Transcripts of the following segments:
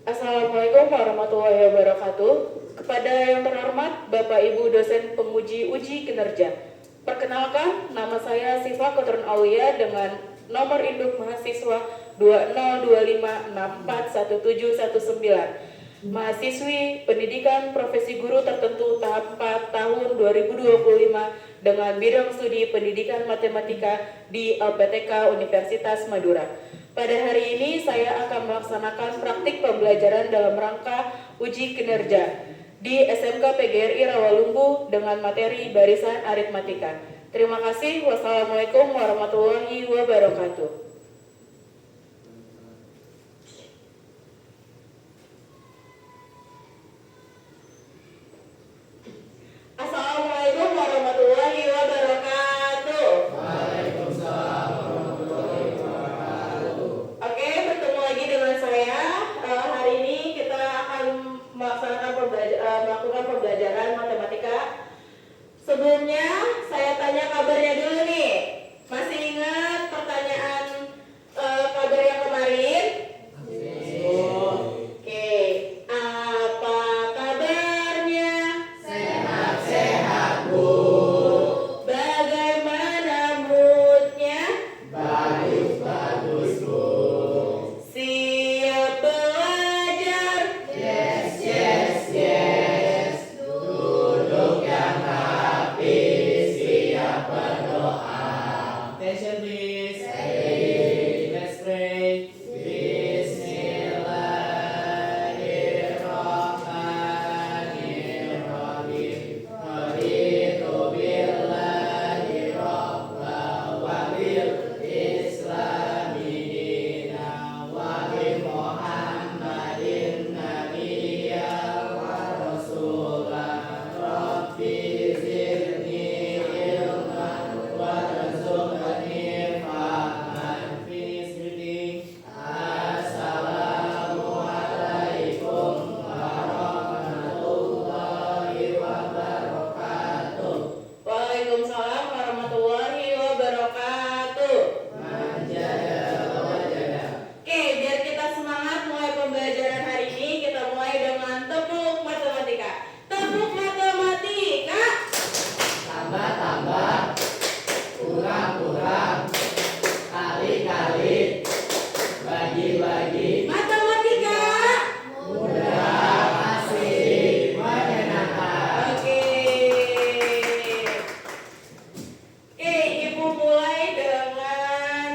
Assalamualaikum warahmatullahi wabarakatuh. Kepada yang terhormat Bapak Ibu dosen penguji uji kinerja. Perkenalkan, nama saya Siva Kotrun Aulia dengan nomor induk mahasiswa 2025641719. Mahasiswi pendidikan profesi guru tertentu tahap 4 tahun 2025 dengan bidang studi pendidikan matematika di LPTK Universitas Madura. Pada hari ini saya akan melaksanakan praktik pembelajaran dalam rangka uji kinerja di SMK PGRI Rawalumbu dengan materi barisan aritmatika. Terima kasih. Wassalamualaikum warahmatullahi wabarakatuh. Assalamualaikum warahmatullahi wabarakatuh. Waalaikumsalam warahmatullahi wabarakatuh. Oke, bertemu lagi dengan saya. Hari ini kita akan melakukan pembelajaran matematika. Sebelumnya saya tanya kabarnya dulu nih. Masih ingat pertanyaan kabar yang kemarin? Oke, apa kabarnya? Sehat-sehat, Bu. Bagaimana moodnya? Bagus-bagus, Bu. Siap belajar? Yes, yes, yes. Duduk yang rapi, siap berdoa. Attention please. Ready, let's pray. Bismillahirrahmanirrahim. Raditu billahi rabban wa bil islami dinan wa bi Muhammadin nabiyyan wa rasulan. Rabbi zidni ilman warzuqni fahman. Finish reading. Assalamualaikum warahmatullahi wabarakatuh. Waalaikumsalam warahmatullahi wabarakatuh. Manjada wajada. Oke, biar kita semangat mulai pembelajaran hari ini, kita mulai dengan tepuk matematika. Tepuk matematika. Tambah-tambah, kurang-kurang, kali-kali, bagi-bagi. Matematika. Mudah, asik, menyenangkan. Oke. Oke, Ibu mulai dengan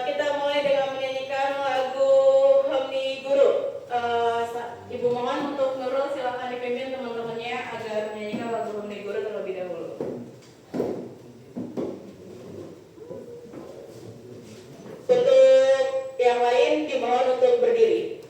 kita mulai dengan menyanyikan lagu Hemi Guru. Ibu mohon untuk Nurul silakan dipimpin teman-temannya agar menyanyikan lagu Hemi Guru terlebih dahulu. Untuk yang lain dimohon untuk berdiri.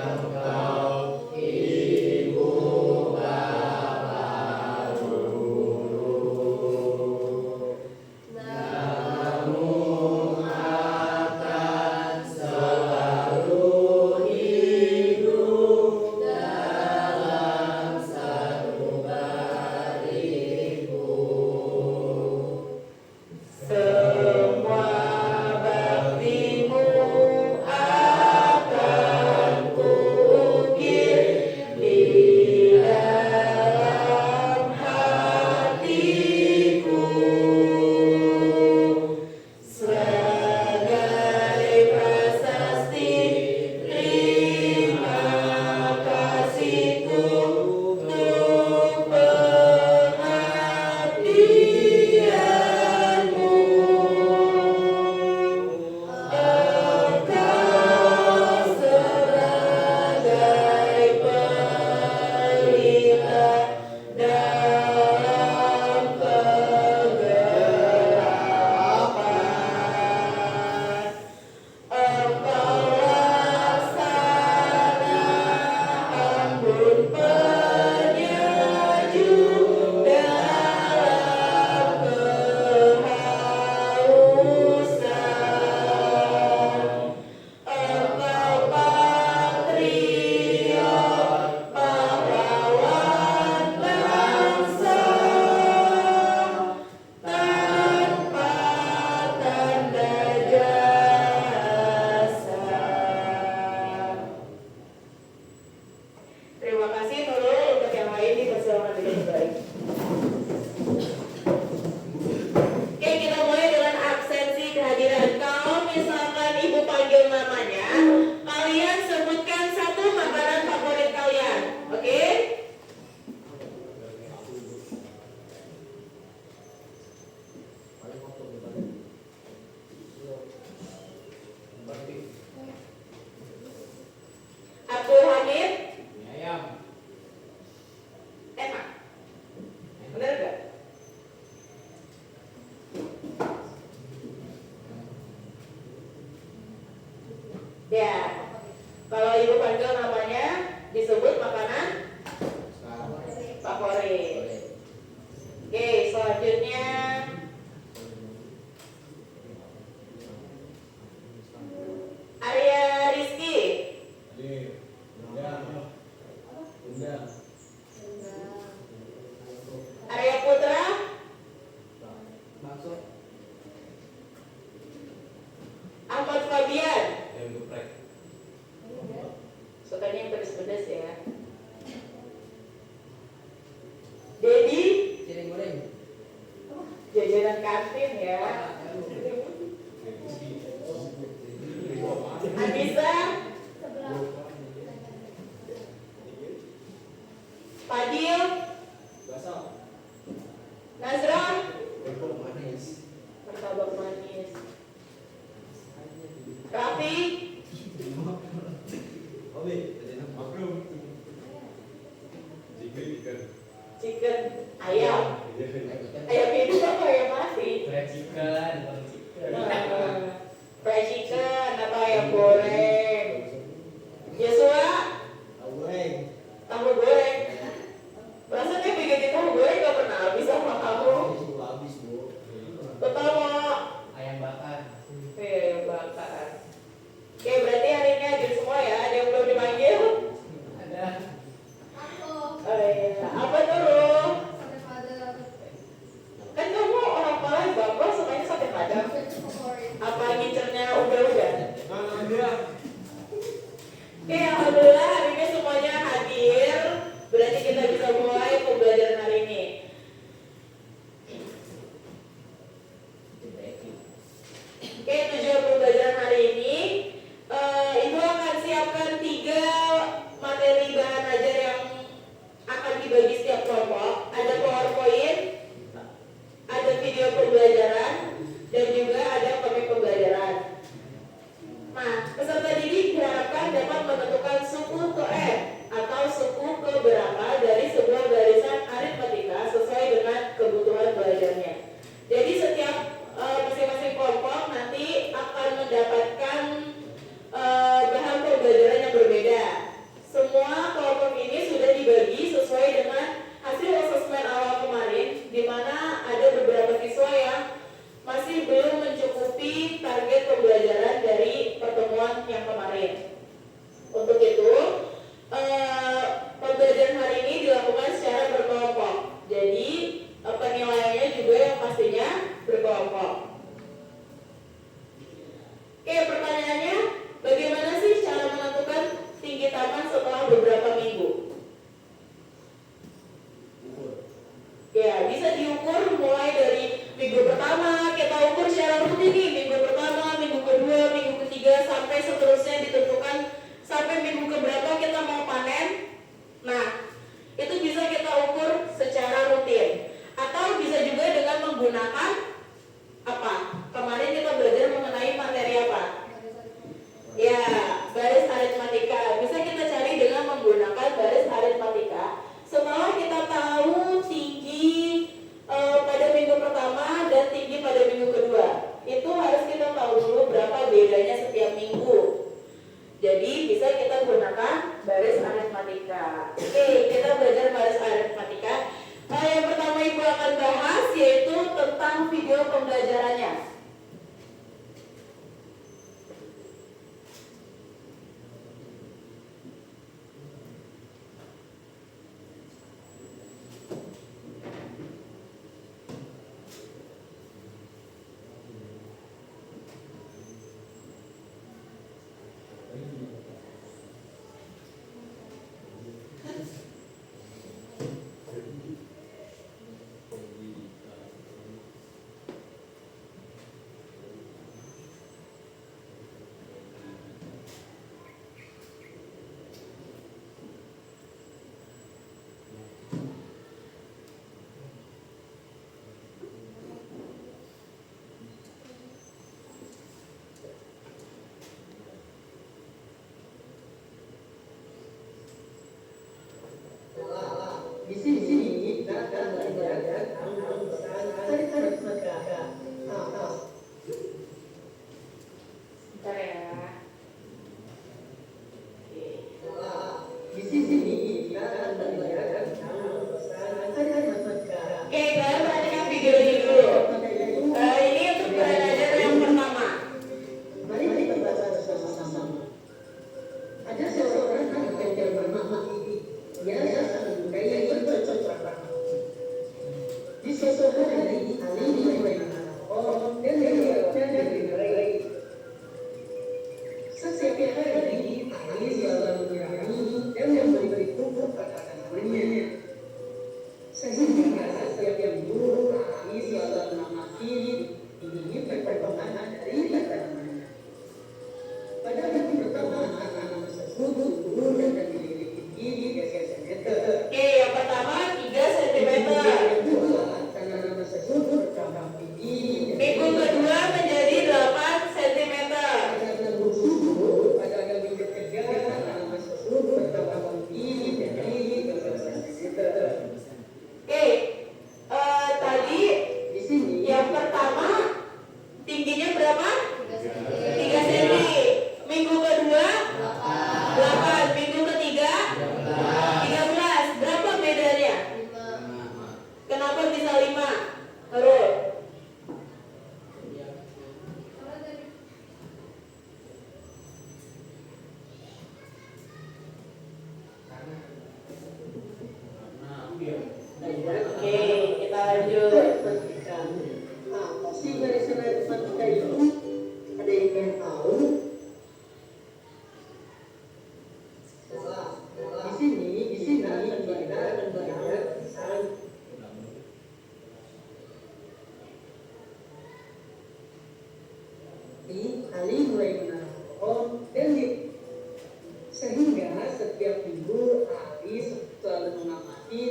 Engkau dengan baik. Oke, kita mulai dengan absensi kehadiran. Kalau misalkan ibu panggil namanya, kalian sebutkan satu makanan favorit kalian. Oke? Abdul Hamid, Ayam. enak. Bener gak? Ya, kalau ibu panggil namanya disebut makanan favorit. Oke, selanjutnya Arya Rizky. Arya Putra. Ahmad Fabian. Sukanya yang pedes-pedes ya. Dedi. Cireng goreng. Jajanan kantin ya. Anissa. Fadil. Nazra. Martabak manis. Raffi. Chicken. Ayam. Ayam hidup apa ayam mati? Fried chicken atau ayam goreng. Yesua. Tahu goreng. Rasanya bikin tahu goreng gak pernah habis sama kamu. Pertama. Ayam bakar. Bakar. Oke, berarti hari ini hadir semua ya. Ada yang belum dipanggil? Ada. Oh iya. Apa dulu? Kan kamu orang Palembang, kok semuanya sampai Padang. Apa ngincernya udah-udah? Oke, alhamdulillah hari ini semuanya hadir. Berarti kita bisa mulai pembelajaran hari ini. Oke, tujuan pembelajaran hari ini, Ibu akan siapkan 3 materi bahan ajar yang akan dibagi setiap kelompok. Ada PowerPoint, ada video pembelajaran, dan juga ada komik pembelajaran. Nah, peserta didik diharapkan dapat menentukan suku ke F atau suku ke berapa dari sebuah barisan aritmatika sesuai dengan kebutuhan belajarnya. Jadi setiap masing-masing kelompok nanti akan mendapatkan bahan pembelajaran yang berbeda. Semua kelompok ini sudah dibagi sesuai dengan hasil asesmen awal kemarin, di mana ada beberapa siswa yang masih belum mencukupi target pembelajaran dari pertemuan yang kemarin. Untuk itu, pembelajaran hari ini dilakukan secara berkelompok. Jadi penilaiannya juga yang pastinya berkelompok. Oke, pertanyaannya, bagaimana sih cara menentukan tinggi taman setelah beberapa minggu? Ya, bisa diukur mulai dari minggu pertama, kita ukur secara rutin nih, minggu pertama, minggu kedua, minggu ketiga, sampai seterusnya ditentukan sampai minggu keberapa kita mau panen. Nah, itu bisa kita ukur secara rutin. Atau bisa juga dengan menggunakan apa? Kemarin kita belajar mengenai materi apa? Ya, baris aritmatika. Bisa kita cari dengan menggunakan baris aritmatika. Setelah kita tahu tinggi pada minggu pertama dan tinggi pada minggu kedua, itu harus kita tahu dulu berapa bedanya setiap minggu. Jadi bisa kita gunakan baris aritmatika. Oke, kita belajar baris aritmatika. Yang pertama Ibu akan bahas yaitu tentang video pembelajarannya. Di sini kita akan belajar tentang aritmatika. Bentar ya. Oke. Di sini kita akan belajar tentang aritmatika. Oke, kalian perhatikan video ini dulu. Ini untuk pelajaran yang pertama. Mari kita baca bersama-sama. Ada seseorang yang bernama Ibi. Dia sangat kaya bercocok. Di suatu hari, Ali mulai menanam dan melewatnya dari mulai. Setiap hari, Ali selalu menyiramnya dan memberi pupuk pada tanamannya. Sehingga setiap minggu, Ali selalu mengamati ini perkembangan dari tanamannya. Pada minggu pertama, tanaman tersebut tumbuh dan memiliki tinggi 3 cm. Oke, yang pertama 3 cm. Tanaman tersebut berkembang tinggi. Minggu kedua menjadi 8 cm. Pada minggu ketiga, tanaman tersebut berkembang tinggi menjadi 12 cm. Oke, tadi Di sini, yang pertama tingginya berapa? 3 cm. Minggu kedua 8. Minggu ketiga 13. Berapa bedanya? Kenapa bisa 5? Harul. Oke, kita lanjut. apa sih barisan aritmatika itu? Ada yang ingin tahu? Di sini kita akan belajar tentang Ali mulai menanam pohon dan sehingga setiap minggu Ali selalu mengamati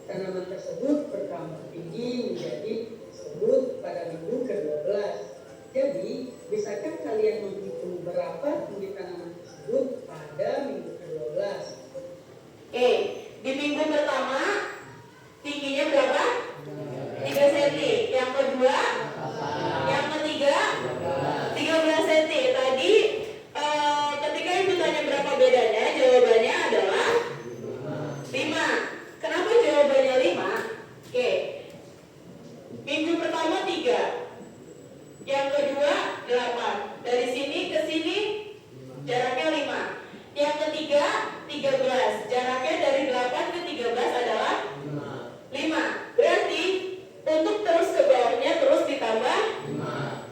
tanaman tersebut berkembang tinggi menjadi tersebut pada minggu ke-12. Jadi, bisakah kalian menghitung berapa tinggi tanaman tersebut pada minggu ke-12? Oke, di minggu pertama tingginya berapa? 3 cm. Yang kedua, yang ketiga 13 cm. Tadi ketika ibu tanya berapa bedanya, jawabannya adalah 5. Kenapa jawabannya 5? Oke. Minggu pertama 3. Yang kedua 8. Dari sini ke sini jaraknya 5. Yang ketiga 13. Jaraknya dari 8 ke 13 adalah 5. Berarti untuk terus ke bawahnya terus ditambah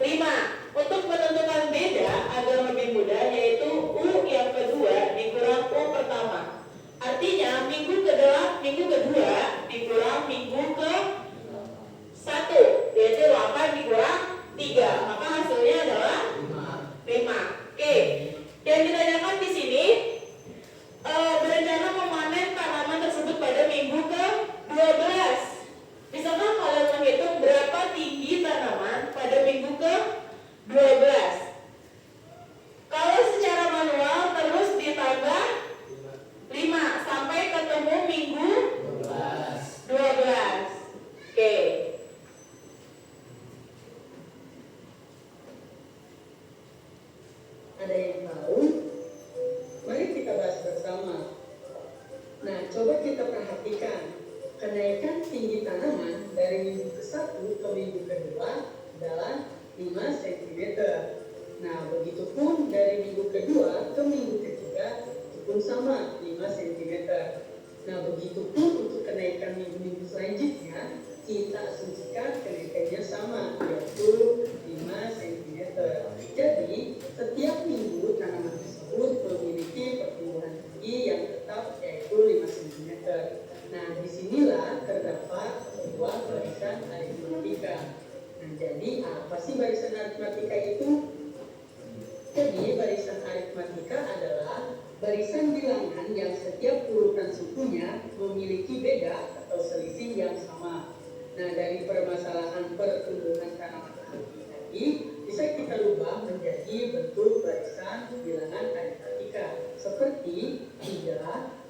5. Untuk menentukan beda agar lebih mudah, yaitu U yang kedua dikurang U pertama. Artinya minggu kedua dikurang minggu ke 1, yaitu 8 dikurang 3. Maka hasilnya adalah 5. Oke. Yang ditanyakan di sini berencana memanen tanaman tersebut pada minggu ke-12. Bisakah kalian menghitung berapa tinggi tanaman pada minggu ke-12? Kalau secara manual terus ditambah 5 sampai ketemu minggu 12. Oke. Ada yang tahu? Mari kita bahas bersama. Nah, coba kita perhatikan kenaikan tinggi tanaman dari minggu ke-1 ke minggu kedua adalah 5 cm. Nah, begitupun dari minggu kedua ke minggu ketiga itu pun sama 5 cm. Nah, begitupun untuk kenaikan minggu-minggu selanjutnya kita asumsikan kenaikannya sama, yaitu 5 cm. Jadi, setiap minggu tanaman tersebut memiliki pertumbuhan tinggi yang tetap yaitu 5 cm. Nah, disinilah terdapat sebuah barisan aritmatika. Nah, jadi apa sih barisan aritmatika itu? Jadi, barisan aritmatika adalah barisan bilangan yang setiap urutan sukunya memiliki beda atau selisih yang sama. Nah, dari permasalahan pertumbuhan tanaman tadi bisa kita ubah menjadi bentuk barisan bilangan aritmatika seperti 3,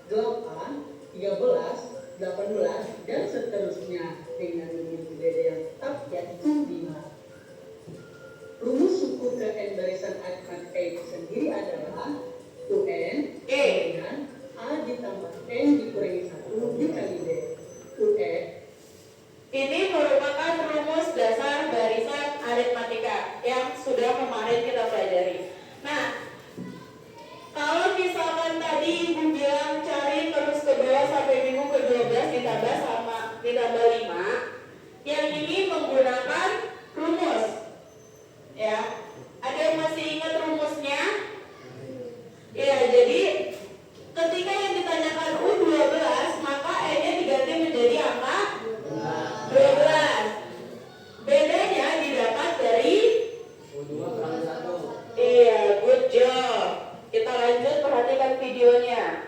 8, 13, 18 dan seterusnya dengan unit beda yang tetap yaitu 5. Rumus suku ke n barisan aritmatika itu sendiri adalah UN dengan A ditambah N dikurangi 1 dikali B. UN Ini merupakan rumus dasar barisan aritmatika yang sudah kemarin kita pelajari. Nah, kalau misalkan tadi Ibu bilang cari terus ke bawah sampai minggu ke-12 ditambah 5, yang ini menggunakan rumus. Ya, ada yang masih ingat rumusnya? Ya, jadi ketika yang ditanyakan U12, maka N-nya diganti menjadi angka 12. Bedanya didapat dari U2 kurang 1. Iya, good job. Kita lanjut perhatikan videonya.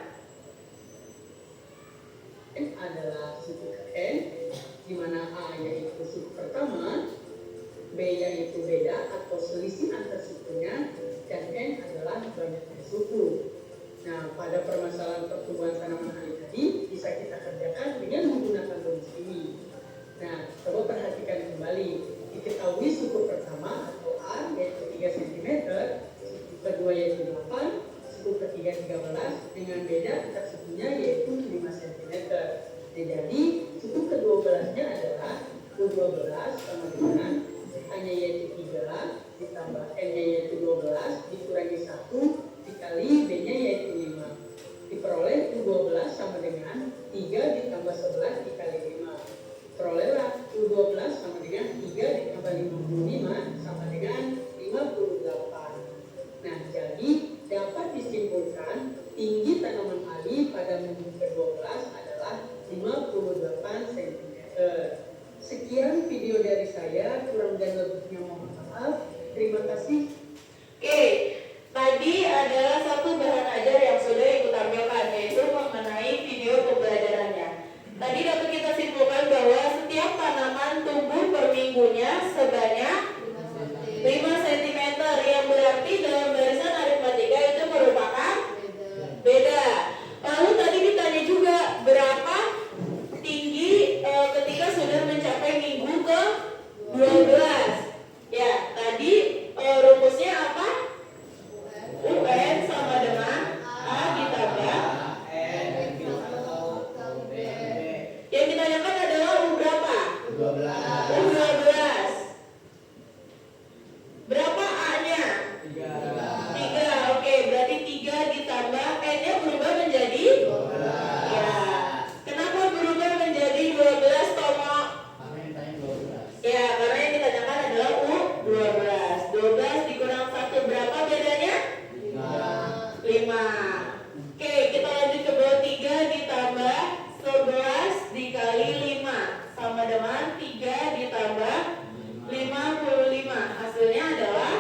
N adalah suku ke N, di mana A yaitu suku pertama, B yaitu beda atau selisih antar sukunya, dan N adalah banyaknya suku. Nah, pada permasalahan pertumbuhan tanaman hari tadi bisa kita kerjakan dengan menggunakan rumus ini. Nah, coba perhatikan kembali. Diketahui suku pertama atau A yaitu 3 cm, suku kedua yaitu 8, suku ketiga 13, dengan beda antar sukunya yaitu 5 cm. Jadi, suku ke-12-nya adalah U12 sama dengan A-nya yaitu 3, ditambah N-nya yaitu 12, dikurangi 1, dikali B-nya yaitu 5. Diperoleh U12 sama dengan 3 ditambah 11 dikali 5. Perolehlah U12 sama dengan 3 ditambah 55 sama dengan 58. Nah, jadi dapat disimpulkan tinggi tanaman padi pada minggu ke-12 adalah 58 cm. Sekian video dari saya, kurang dan lebihnya mohon maaf. Terima kasih. Oke, tadi adalah satu bahan ajar yang sudah Ibu tampilkan, yaitu mengenai video pembelajarannya. Tadi dapat kita simpulkan bahwa setiap tanaman tumbuh per minggunya sebanyak 5 cm, yang berarti dalam barisan aritmatika itu merupakan beda. Lalu tadi ditanya juga berapa tinggi ketika sudah mencapai minggu ke-12. Ya, tadi rumusnya apa? UN sama dengan A ditambah. Yang ditanyakan adalah U berapa? 12. U12. Berapa A-nya? 3. Oke, berarti 3 ditambah N-nya berubah menjadi 12. ya. Kenapa berubah menjadi 12, Tomo? Karena yang tanya 12. Ya, karena yang ditanyakan adalah U12. 12 dikurang 1 berapa bedanya? 5. Oke, kita lanjut ke bawah. 3 ditambah 11 dikali 5 sama dengan 3 ditambah 55. Hasilnya adalah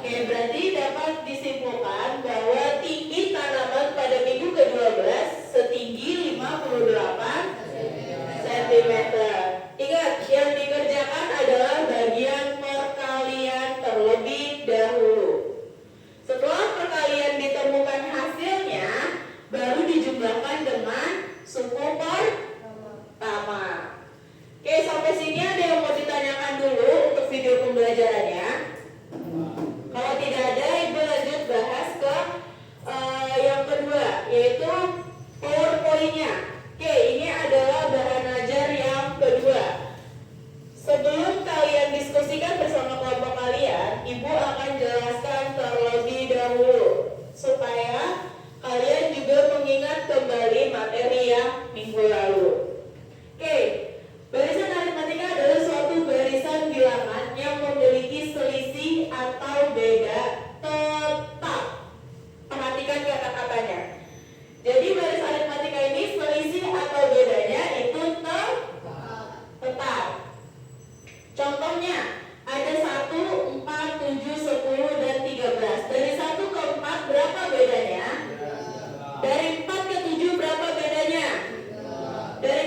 oke, berarti dapat disimpulkan bahwa tinggi tanaman pada minggu ke-12 setinggi 58 cm. Ingat, yang dikerjakan adalah bagian perkalian terlebih dahulu. Setelah perkalian ditemukan hasilnya, baru dijumlahkan dengan suku pertama. Oke, sampai sini ada yang mau ditanyakan dulu untuk video pembelajarannya? Kalau tidak ada, Ibu lanjut bahas ke yang kedua, yaitu PowerPoint-nya. Oke, ini adalah bahan ajar yang kedua. Sebelum kalian diskusikan bersama kelompok kalian, Ibu akan jelaskan terlebih dahulu supaya kalian juga mengingat kembali materi yang minggu lalu. Oke, barisan aritmatika adalah suatu barisan bilangan yang memiliki selisih atau beda tetap. Perhatikan kata-katanya. Jadi baris aritmatika ini selisih atau bedanya itu tetap. Contohnya, ada 1, 4, 7, 10, dan 13. Dari 1 ke 4 berapa bedanya? Dari 4 ke 7 berapa bedanya? Dari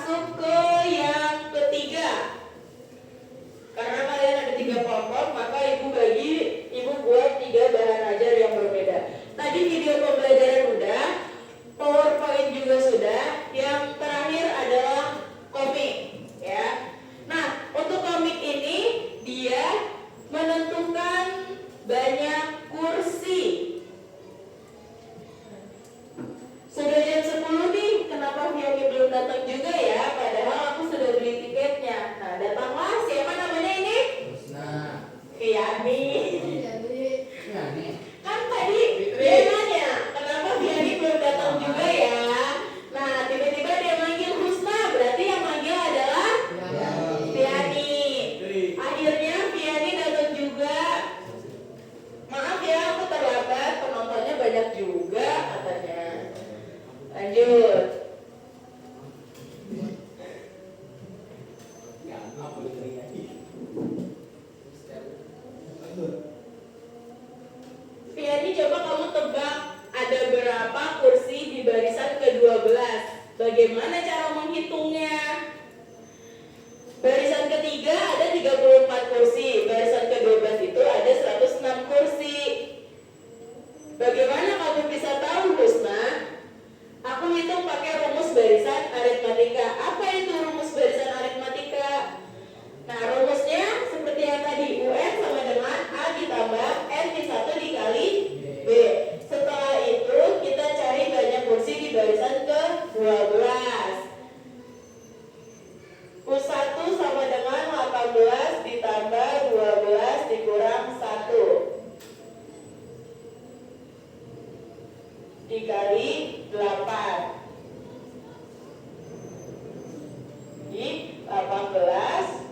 masuk ke yang ketiga. Karena kalian ada 3 kelompok, maka ibu buat 3 bahan ajar yang berbeda. Tadi video pembelajaran udah, PowerPoint juga sudah, yang terakhir adalah komik, ya. Nah, untuk komik ini dia menentukan banyak kursi. Sudah jam 10 nih, kenapa Vioni belum datang juga ya? Padahal aku sudah beli tiketnya. Nah, datanglah, siapa namanya ini? Nah, Viani. ya nih. Kan tadi dia nanya, kenapa Viani belum datang juga ya? Nah, tiba-tiba dia manggil Husna, berarti yang manggil adalah Viani. Akhirnya Viani datang juga. Maaf ya, aku terlambat, penontonnya banyak juga katanya. Lanjut. Viani, coba kamu tebak ada berapa kursi di barisan ke-12. Bagaimana cara menghitungnya? Barisan ketiga ada 34 kursi, barisan ke-12 itu ada 106 kursi. Bagaimana kamu bisa tahu, Husna? Aku hitung pakai rumus barisan aritmatika. Apa itu rumus barisan aritmatika? Nah, rumusnya seperti yang tadi, UN sama dengan A ditambah N-1 dikali B. Setelah itu kita cari banyak kursi di barisan ke-12. U1 sama dengan 18 ditambah 12 dikurang 1 dikali 8. Jadi 18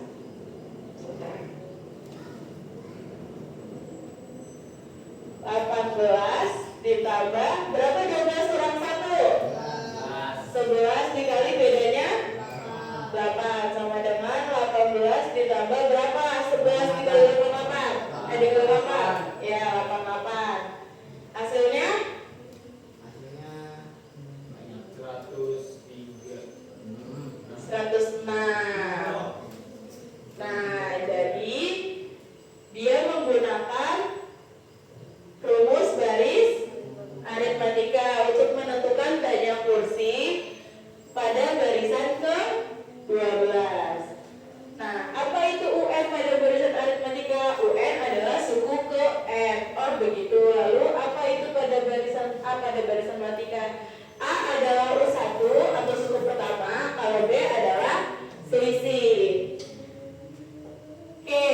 ditambah berapa 12 kurang 1? 11 dikali bedanya 8 sama dengan 18 ditambah berapa? 11 dikali 88. Ada 88. Ya, 88. Hasilnya 106. Nah, jadi dia menggunakan rumus baris aritmatika untuk menentukan banyak kursi pada barisan ke-12. Nah, apa itu UN pada barisan aritmatika? UN adalah suku ke N. Oh, begitu. Lalu apa itu pada barisan A pada barisan matematika? A adalah U1 atau suku pertama, kalau B adalah selisih. Oke,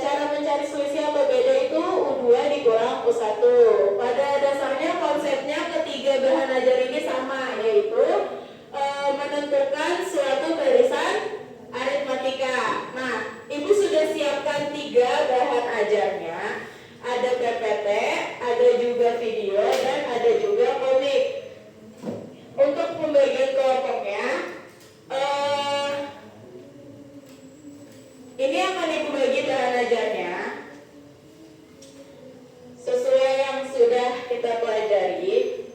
cara mencari selisih atau beda itu U2 dikurang U1. Pada dasarnya konsepnya ketiga bahan ajar ini sama, yaitu menentukan suatu barisan aritmatika. Nah, Ibu sudah siapkan 3 bahan ajarnya. Ada PPT, ada juga video, dan ada juga komik. Untuk pembagian kelompoknya, ini akan Ibu bagi bahan ajarnya sesuai yang sudah kita pelajari.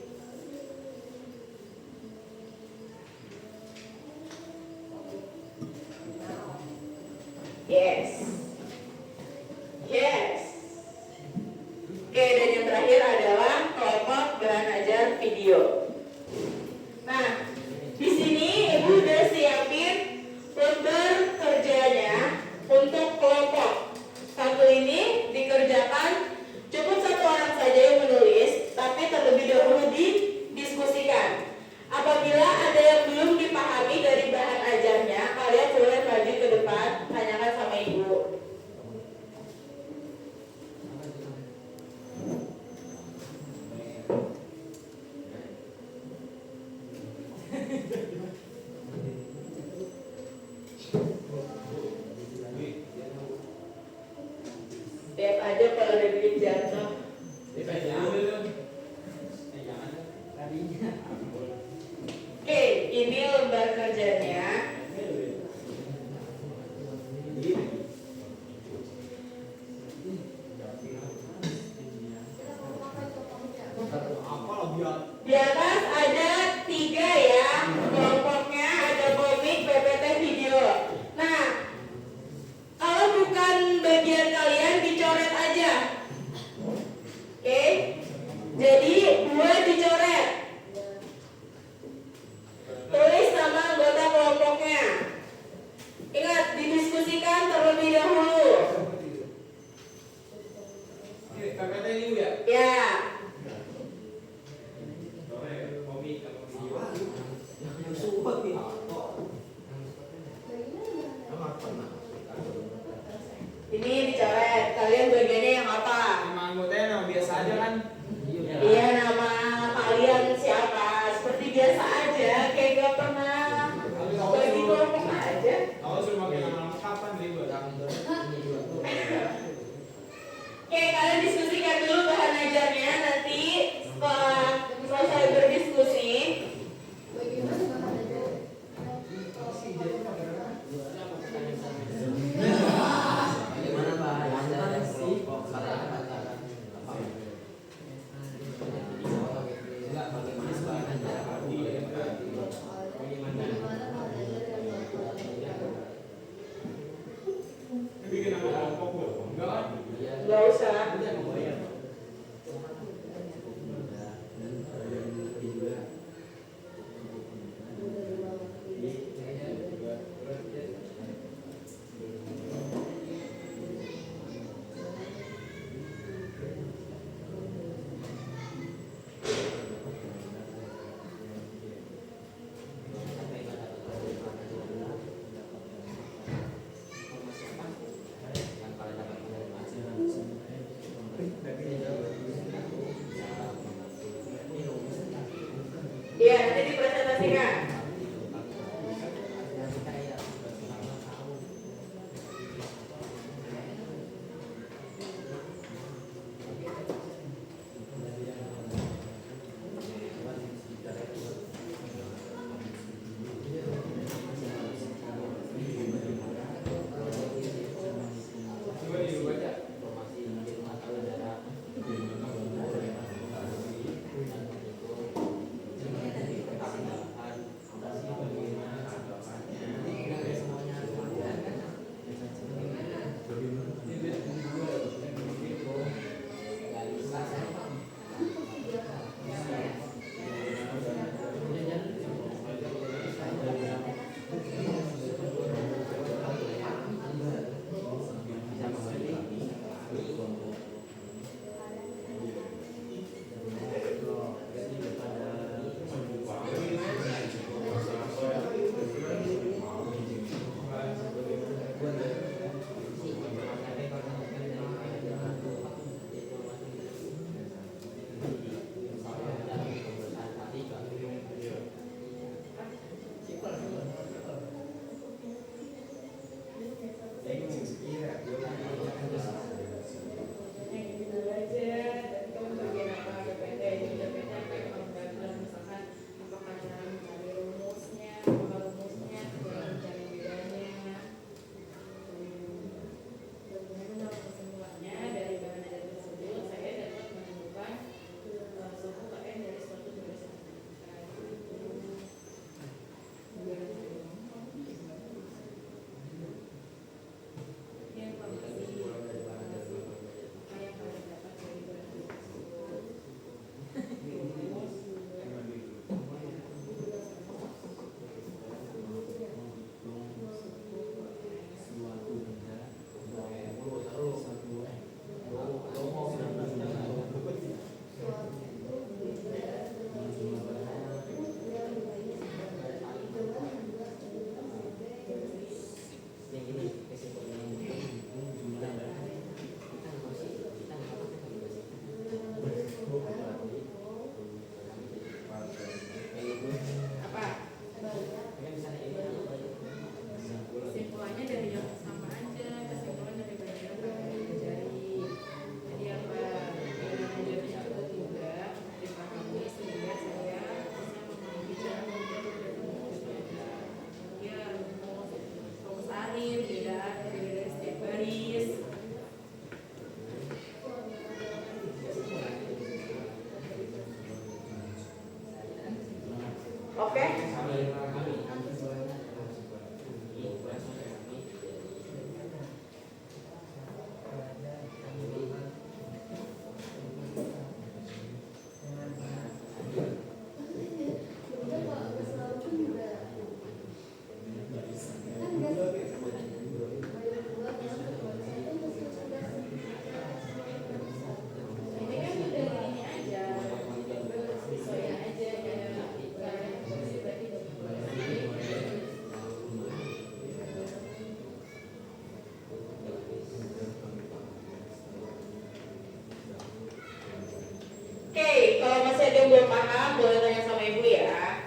yang belum paham boleh tanya sama ibu ya.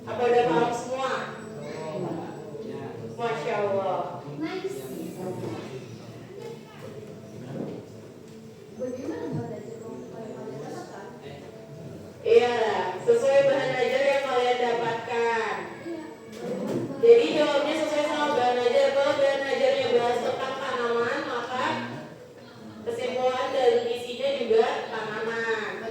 Apa udah paham semua? Masya Allah. Iya, sesuai bahan ajar yang kalian dapatkan. Jadi jawabnya sesuai sama bahan ajar. Kalau bahan ajarnya bahas tentang tanaman, maka kesimpulan dan isinya juga tanaman.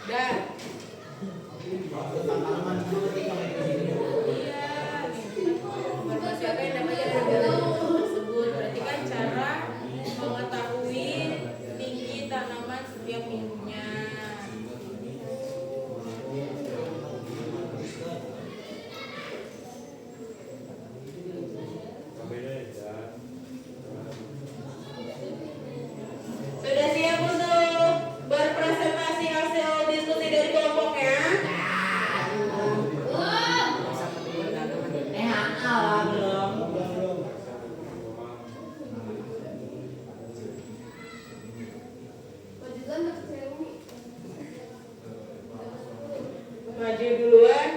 Dan siapa yang namanya tersebut berarti kan cara mengetahui tinggi tanaman setiap minggunya. Sudah siap untuk berpresentasi hasil diskusi dari kelompoknya? Maju duluan,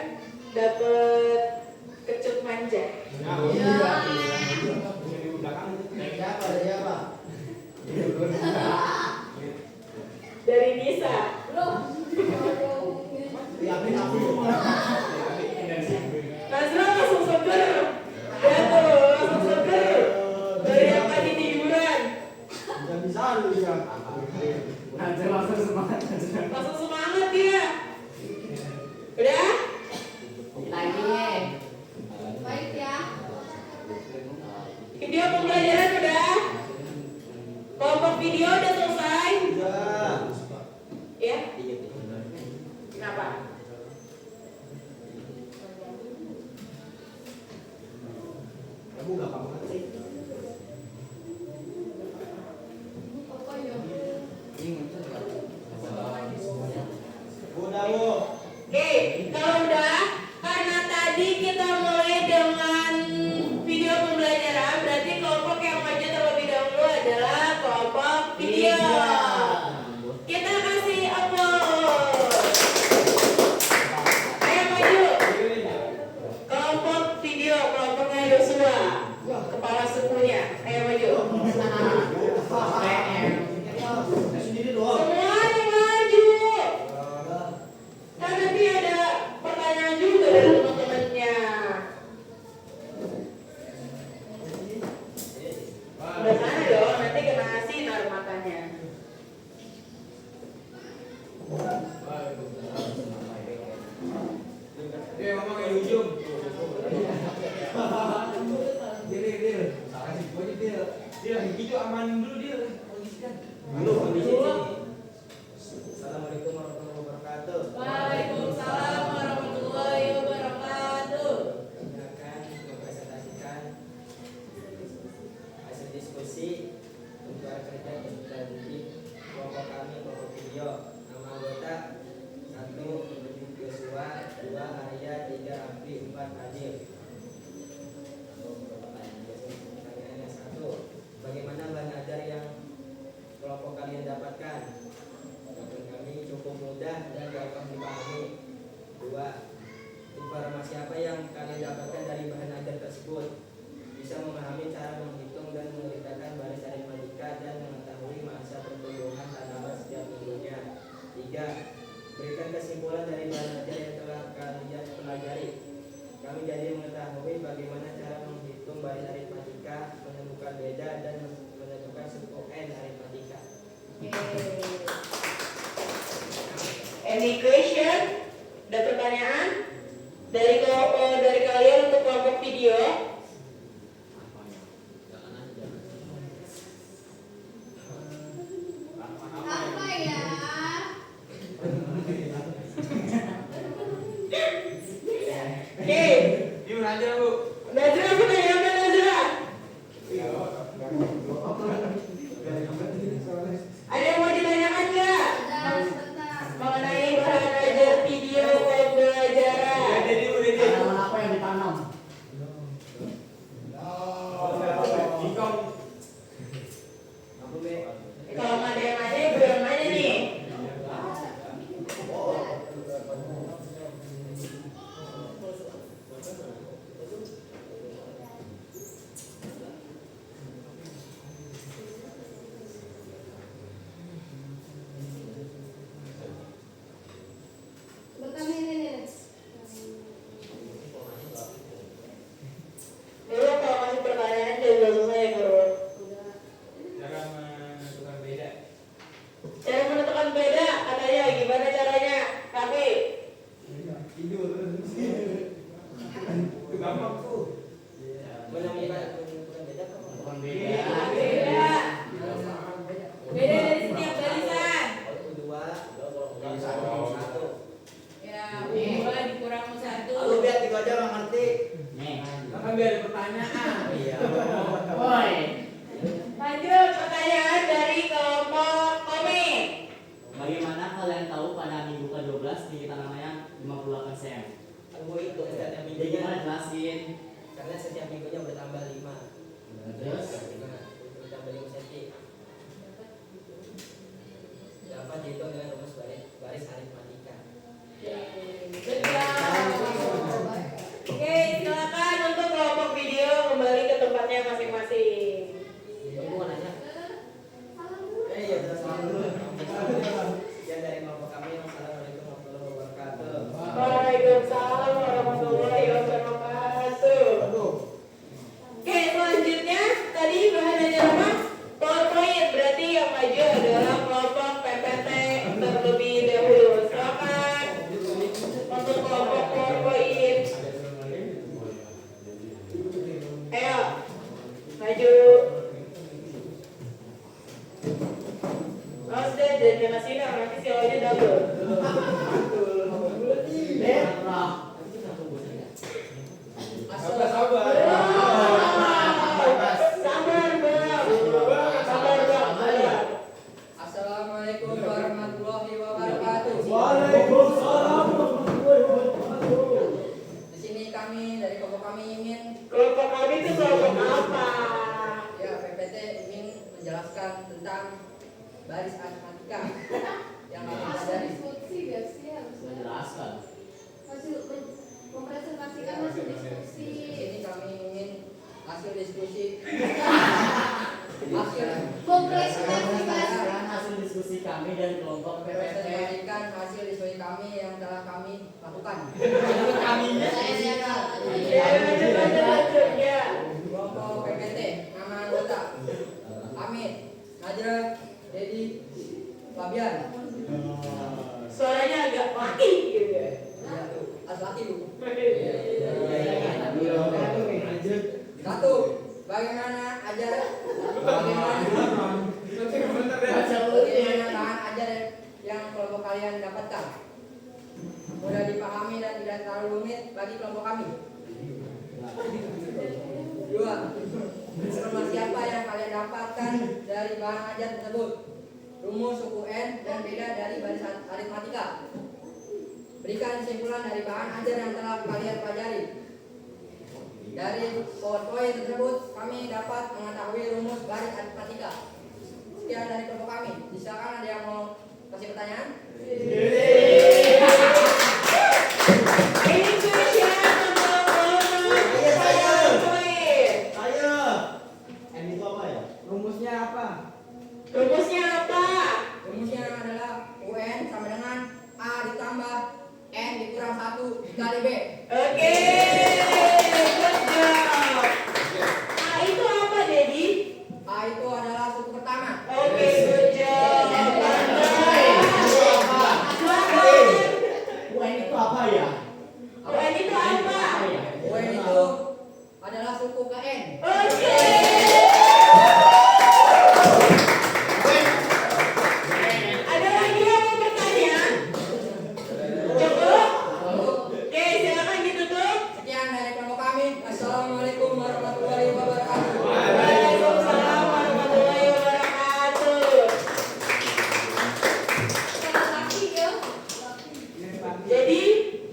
dapat kecut manja. Dari Nisa. Nazra langsung seger. Ya tuh, langsung seger. Dari yang tadi tiduran. Langsung semangat dia. Udah? Video pembelajaran udah? Kelompok video udah selesai? Ya? Kenapa? Oke, kalau udah, karena tadi kita mulai dengan video pembelajaran, berarti kelompok yang maju terlebih dahulu adalah kelompok video. Kita kasih aplaus. Ayo maju. Kelompok video, kelompoknya Yosua, kepala sukunya. Ayo maju. Semuanya maju. Kan nanti ada pertanyaan juga dari teman-temannya. Udah sana dong, nanti kena sinar matanya. Assalamualaikum warahmatullahi wabarakatuh. Waalaikumsalam warahmatullahi wabarakatuh. Kami akan mempresentasikan hasil diskusi untuk kerja dari kelompok kami, kelompok video. Nama anggota 1 Yosua, 2 Arya, 3 Abdi, 4 Adil. Pertanyaannya 1. Bagaimana bahan ajar yang kelompok kalian kedua. Informasi apa yang kalian dapatkan dari bahan ajar tersebut? Bisa memahami cara menghitung dan mengerjakan baris aritmatika dan mengetahui masa pertumbuhan tanaman setiap minggunya. 3. Berikan kesimpulan dari bahan ajar yang telah kalian pelajari. Kami jadi mengetahui bagaimana cara menghitung baris aritmatika, menemukan beda, dan menentukan suku n aritmatika. Any question? Ada pertanyaan? Dari kalian untuk kelompok video? Apa ya? Oke. Gimana Bu? Nazra, aku tanya apa Nazra? Ada yang mau ditanyakan nggak? Ada sebentar. Mengenai bahan ajar video pembelajaran. Tanaman apa yang ditanam? Kalau nggak ada yang nanya, gue yang nanya nih. Sebentar nih. Dulu kalau masih pertanyaan jadi langsung saya Guru. Cara menentukan beda. Cara menentukan beda, katanya gimana caranya? Tapi Tidur. Itu gampang tuh. Menemukan beda kan? Bukan beda. beda. Beda dari setiap barisan. Dua. Satu. Ya, 2 dikurang 1. Aku biar tiga aja nggak ngerti. Nih. Kan biar ada pertanyaan. Iya. Woi. Lanjut pertanyaan dari kelompok komik. Bagaimana kalian tahu pada minggu ke-12 tinggi tanamannya 58 cm? Aku itu setiap Jadi minggunya. gimana jelasin? Karena setiap minggunya bertambah 5. Terus? Bertambah 5 cm. Dapat dihitung dengan rumus baris aritmatika. Oke, silakan untuk kelompok video kembali ke tempatnya masing-masing. Kamu mau nanya? Iya, salam dulu. Sekian dari kelompok kami. Wassalamualaikum warahmatullahi wabarakatuh. Waalaikumsalam warahmatullahi wabarakatuh. Oke, selanjutnya tadi bahan ajar apa? PowerPoint. Berarti yang maju adalah kelompok PPT terlebih dahulu. Silakan untuk kelompok PowerPoint. Ayo, maju. Mas deh, jangan sini, nanti sialnya double. Sabar. Sabar, Bang. Sabar, Bang. Assalamualaikum warahmatullahi wabarakatuh. Di sini kami dari kelompok kami ingin Kelompok kami itu kelompok apa? ya PPT ingin menjelaskan tentang baris aritmatika yang kami pelajari. Diskusi gak sih harusnya? Menjelaskan. Hasil mempresentasikan hasil diskusi. Di sini kami ingin hasil diskusi hasil Mempresentasikan hasil diskusi kami dan kelompok PPT. mempresentasikan hasil diskusi kami yang telah kami lakukan. Ya, lanjut, ya. Kelompok PPT nama anggota Amit, Najra, Dedi, Fabian. Suaranya agak laki gitu ya. Ya, laki Bu. Lanjut. Satu, bagaimana ajar bagaimana bahan ajar yang kelompok kalian dapatkan mudah dipahami dan tidak terlalu rumit bagi kelompok kami. Dua, informasi apa yang kalian dapatkan dari bahan ajar tersebut? Rumus suku n dan beda dari baris aritmatika. Berikan kesimpulan dari bahan ajar yang telah kalian pelajari. Dari PowerPoint tersebut kami dapat mengetahui rumus baris aritmatika. Sekian dari kelompok kami. Silakan ada yang mau kasih pertanyaan? dikali B. Oke, good job. A itu apa, Dedi? A itu adalah suku pertama. Oke, good job. UN itu apa ya? UN itu apa? UN itu adalah suku ke N. Oke. Ada lagi yang mau bertanya? Cukup? Oke, silakan ditutup. Sekian dari kelompok kami. Assalamualaikum warahmatullahi wabarakatuh. Waalaikumsalam warahmatullahi wabarakatuh. Kalau laki ya. Jadi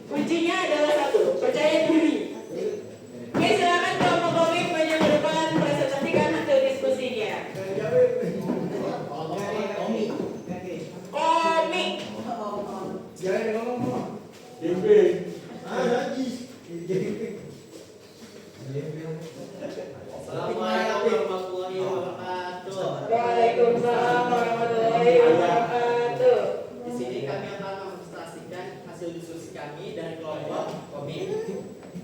kuncinya adalah satu, percaya diri. Oke, silakan kelompok komik maju ke depan presentasikan hasil diskusinya. Komik. Assalamualaikum warahmatullahi wabarakatuh. Waalaikumsalam warahmatullahi wabarakatuh. Di sini kami akan mempresentasikan hasil diskusi kami dari kelompok komik.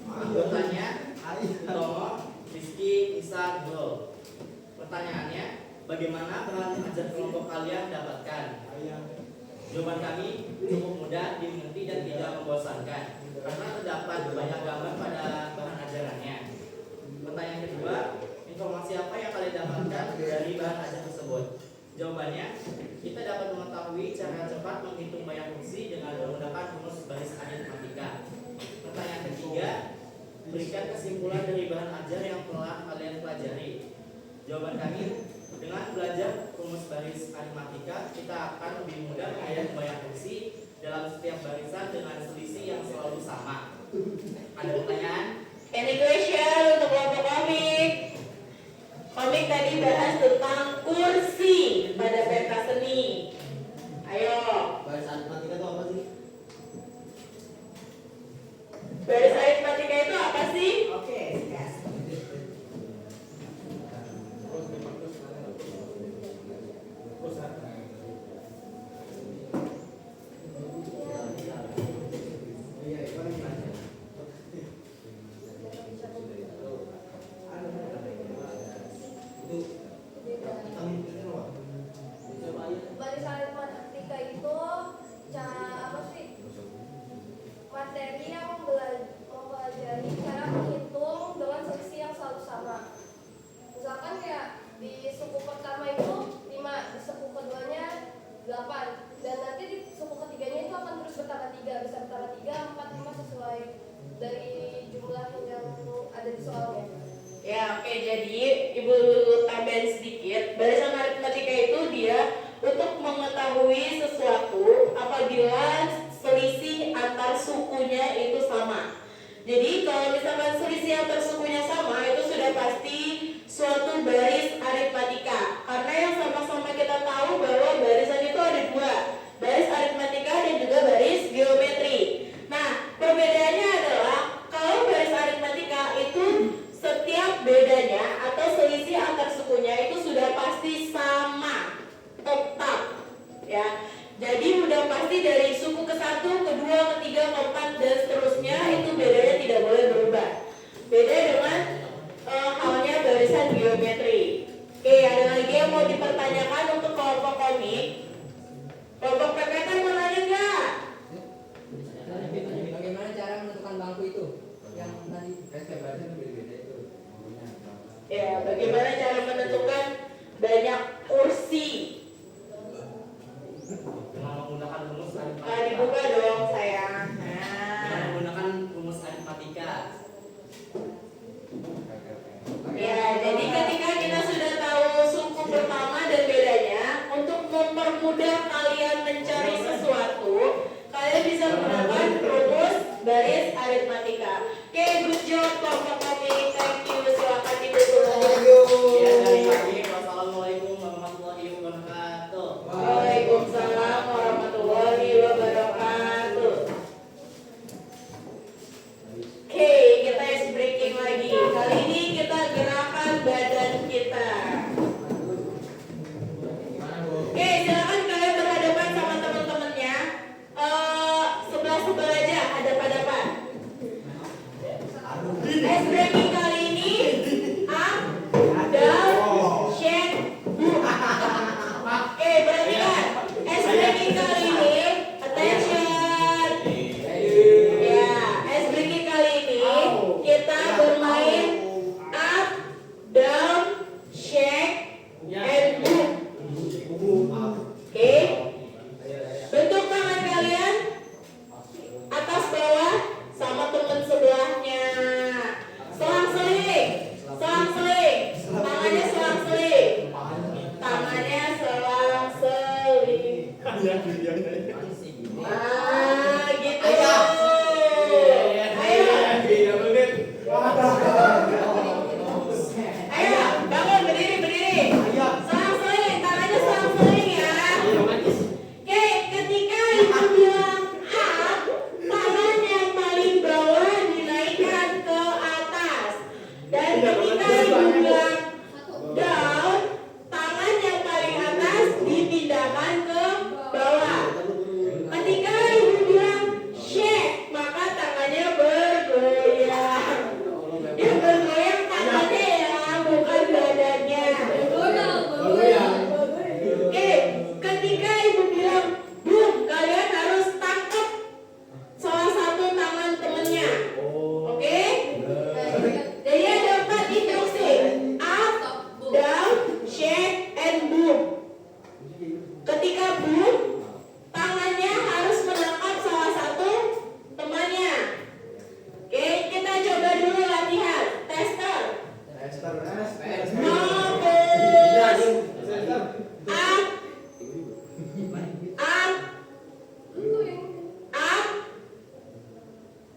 Anggotanya Tomo, Rizky, Isan, Bro. Pertanyaannya, bagaimana peran ajar kelompok kalian dapatkan? Jawaban kami cukup mudah dimengerti dan tidak membosankan karena terdapat banyak gambar pada bahan ajarannya. Pertanyaan kedua, informasi apa yang kalian dapatkan dari bahan ajar tersebut? Jawabannya, kita dapat mengetahui cara cepat menghitung banyak fungsi dengan menggunakan rumus baris aritmatika. Pertanyaan ketiga, berikan kesimpulan dari bahan ajar yang telah kalian pelajari. Jawaban kami, dengan belajar rumus baris aritmatika, kita akan lebih mudah menghitung banyak fungsi dalam setiap barisan dengan selisih yang selalu sama. Ada pertanyaan? Any question untuk kelompok komik? Komik tadi bahas tentang kursi pada pentas seni. Ayo. Baris aritmatika itu apa sih? Baris aritmatika itu apa sih? Oke, yes. Baris aritmatika itu apa sih? Materi yang mempelajari cara menghitung dengan selisih yang selalu sama. Misalkan kayak di suku pertama itu 5, di suku keduanya 8, dan nanti di suku ketiganya itu akan terus bertambah 3, bisa bertambah 3, 4, 5 sesuai dari jumlah yang ada di soalnya. Ya, oke. Jadi Ibu tambahin sedikit. Barisan aritmatika itu dia untuk mengetahui sesuatu apabila selisih antar sukunya itu sama. Jadi kalau misalkan selisih antar sukunya sama, itu sudah pasti suatu baris aritmatika. Karena yang sama-sama kita tahu bahwa barisan itu ada dua, baris aritmatika dan juga baris geometri. Nah, perbedaannya adalah kalau baris aritmatika itu setiap bedanya atau selisih antar sukunya itu sudah pasti sama, tetap, ya. Jadi udah pasti dari suku ke-1, ke-2, ke-3, ke-4 dan seterusnya itu bedanya tidak boleh berubah. Beda dengan halnya barisan geometri. Oke, ada lagi yang mau dipertanyakan untuk kelompok komik? Kelompok PPT mau nanya nggak? Bagaimana cara menentukan bangku itu? Yang tadi Ya, bagaimana cara menentukan banyak kursi? Dengan menggunakan rumus aritmatika. Dibuka dong sayang. Dengan Nah, menggunakan rumus aritmatika. ya, jadi ketika kita sudah tahu suku pertama dan bedanya, untuk mempermudah kalian mencari sesuatu, kalian bisa menggunakan rumus baris aritmatika. Oke, good job kelompok komik. Thank you. Silakan ditutup. Ya, dari kami, wassalamualaikum warahmatullahi wabarakatuh. Waalaikumsalam warahmatullahi wabarakatuh. Oke, kita is breaking lagi. Kali ini kita gerakan badan kita. Oke, silakan kalian berhadapan sama teman-temannya. Sebelah-sebelah aja, hadap-hadapan.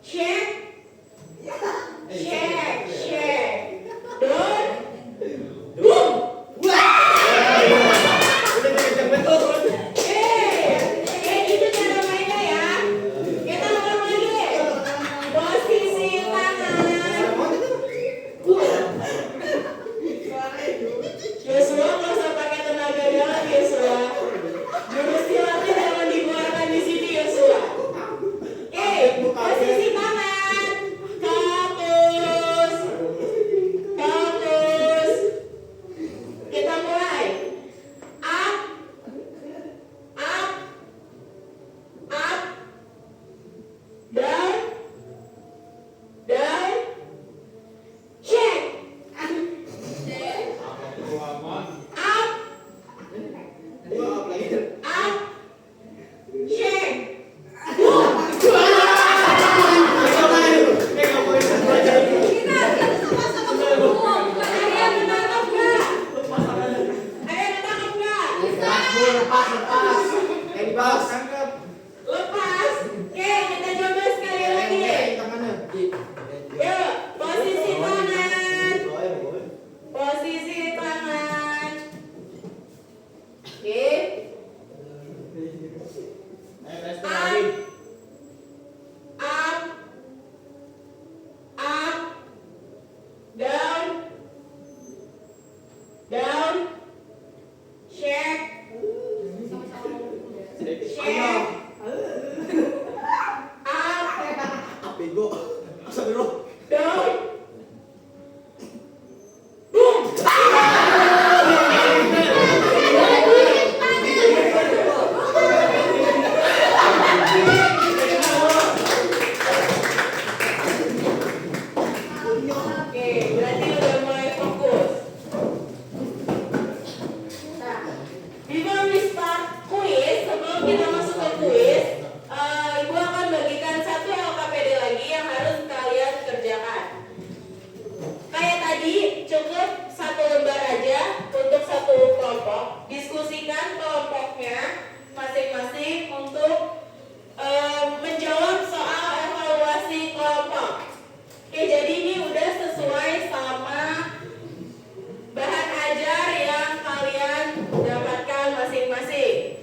Check. Check. Check. Don. Boom. Kayak gitu cara mainnya ya. Kita ulang lagi. Posisi tangan. Yosua nggak usah pakai tenaga dalam, Yosua. Jurus silatnya jangan dikeluarkan di sini, Yosua. Oke, posisi tangan. Fokus. Fokus. Kita mulai. Up. Up. Up. Down. Down. Check. Up. Up. Check. Ada yang menangkap nggak? Ada yang menangkap nggak? Lepas. Oke, kita coba sekali lagi. Yuk, posisi tangan. Posisi tangan. Oke. Up. Up. Down. Down. Check. Check. Up. Down. Boom. Oke, berarti udah mulai fokus. Nah, before we start quiz, sebelum kita masuk ke quiz, Ibu akan bagikan satu LKPD lagi yang harus kalian kerjakan. Kayak tadi, cukup satu lembar aja untuk satu kelompok. Diskusikan kelompoknya masing-masing untuk menjawab soal evaluasi kelompok. Oke, jadi ini udah sesuai sama bahan ajar yang kalian dapatkan masing-masing.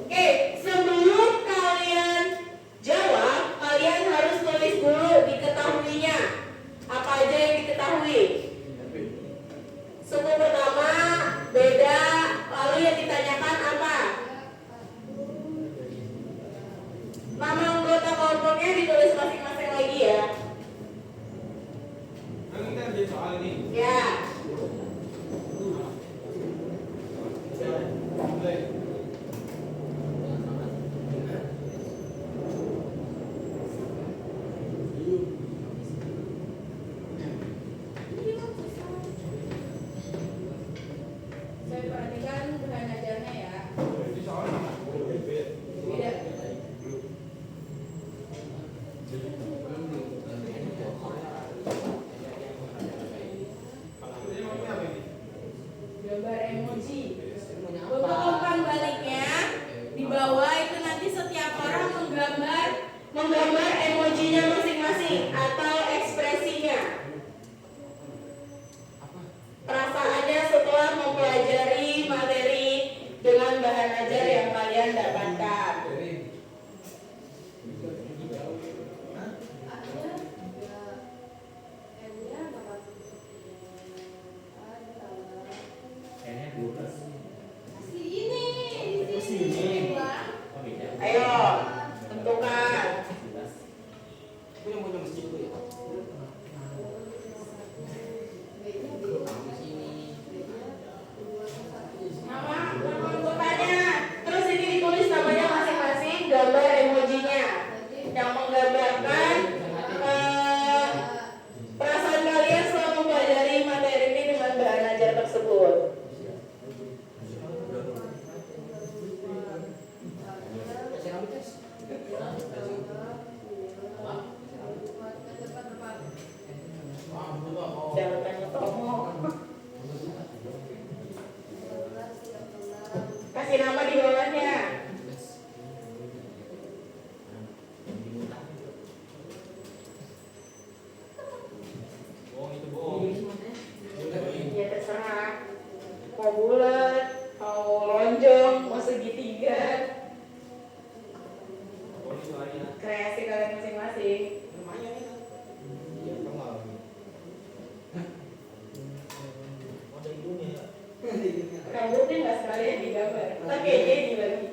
Oke, sebelum kalian jawab, kalian harus tulis dulu diketahuinya. Apa aja yang diketahui? Suku pertama, beda, lalu yang ditanyakan apa? Nama anggota kelompoknya ditulis masing-masing lagi ya. Ya. Saya perhatikan bahan ajarnya ya. Beda. Gambar emoji. Untuk umpan baliknya di bawah itu nanti setiap orang menggambar emojinya masing-masing atau ekspresinya. Perasaannya setelah mempelajari materi dengan bahan ajar yang kalian dapatkan. Ayo, tentukan. Nama anggotanya. Terus ini ditulis namanya masing kreasi kalian masing-masing. Lumayan ya. Iya, kenal. Ada hidungnya ya. Rambutnya nggak sekalian digambar, tapi aja ini lagi.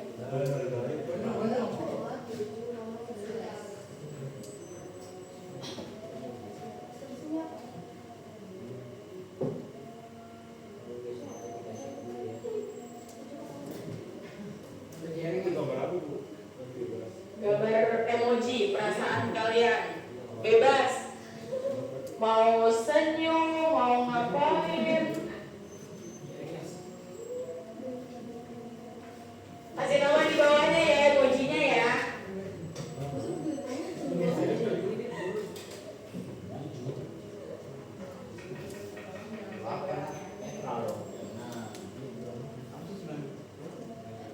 Gambar emoji perasaan kalian bebas, mau senyum, mau ngapain. Kasih nama di bawahnya ya emojinya ya.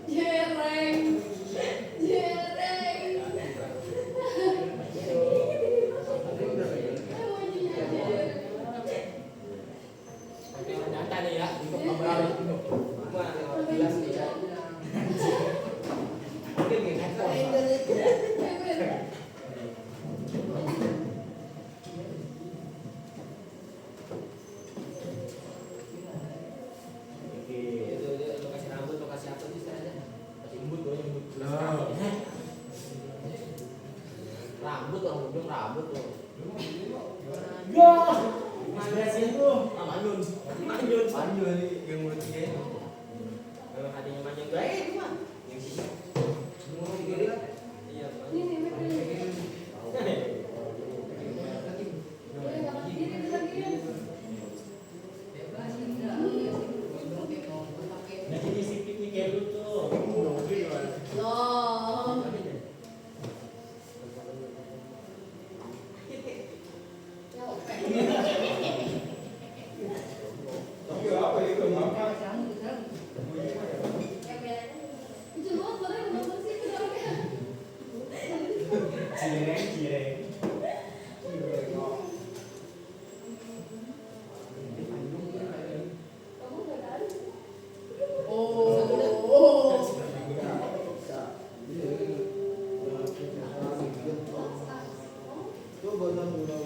Jereng. Nyata nih ya, untuk gambar jelas nih ya. Mungkin nih handphone. Itu lo kasih rambut, lo kasih apa sih istilahnya? Kasih embut, lo embut. Rambut orang ujung rambut lo. Ya, mana sih itu? Manyun, manyun yang mulutnya. Kalau hadinya manyun gak itu mah. Yang sini. Semua diri kan? Iya. Nah jadi sipitnya kayak lu tuh. Loh. Itu lo boleh nonton sih itu namanya. Cireng. Kamu nggak tahu?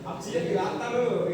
Absinya dirata lo.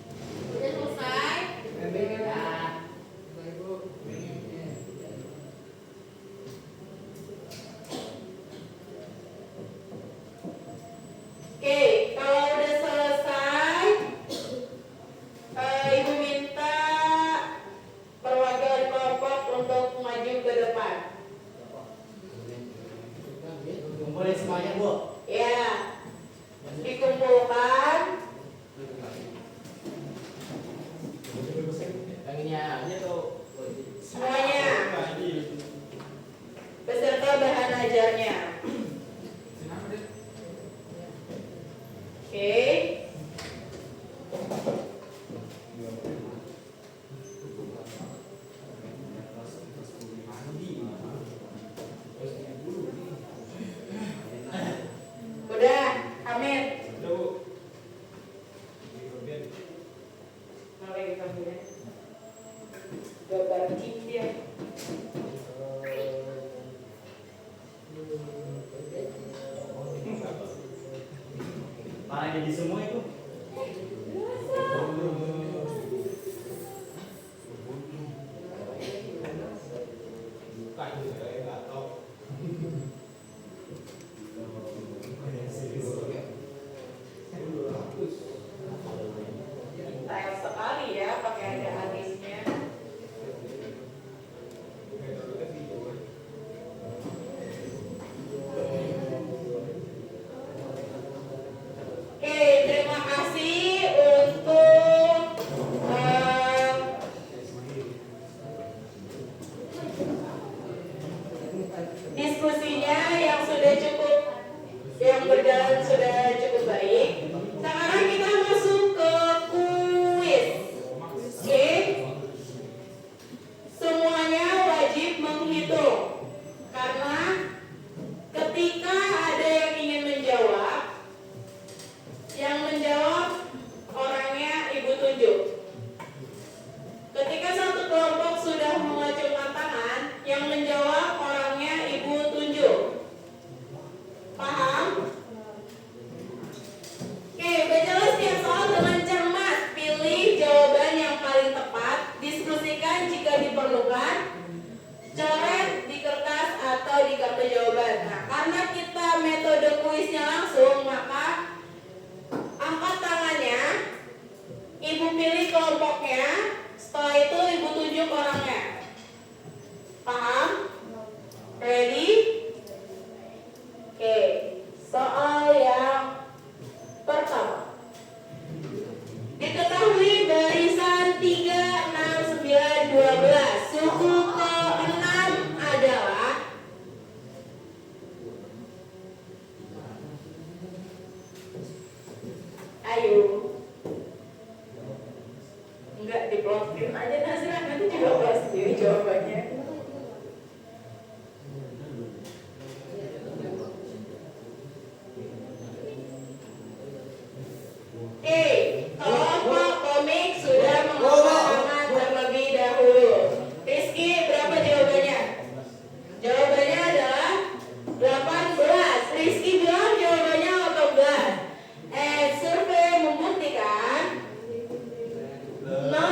Udah selesai? Oke, kalau udah selesai, Ibu minta perwakilan kelompok untuk maju ke depan. Kumpulin semuanya, Bu. Ya, dikumpulkan. Yang ini aja tuh. Semuanya. Beserta bahan ajarnya. Oke. mancing dia. Mana jadi semua itu? Style sekali ya, pakai ada alisnya. Oke, terima kasih untuk diskusinya yang sudah cukup, yang berjalan sudah cukup baik. Sekarang kita masuk ke kuis. Oke, semuanya wajib menghitung karena ketika ada yang ingin menjawab, yang menjawab orangnya ibu tunjuk. Ketika satu kelompok sudah mengacungkan tangan, yang menjawab orangnya ibu tunjuk. Paham? Oke, bacalah setiap soal dengan cermat. Pilih jawaban yang paling tepat. Diskusikan jika diperlukan. Coret di kertas atau di kartu jawaban. Nah, karena kita metode kuisnya langsung, maka angkat tangannya, ibu pilih kelompoknya, setelah itu ibu tunjuk orangnya. Paham? Ready? Oke, soal yang pertama. Diketahui barisan 3, 6, 9, 12. Suku ke-6 adalah ayo. Enggak diplotin aja Nazra, nanti juga bahas sendiri jawabannya. Oke, kelompok komik sudah mengangkat tangan terlebih dahulu. Rizky, berapa jawabannya? Jawabannya adalah 18. Rizky bilang jawabannya 18. Survei membuktikan no.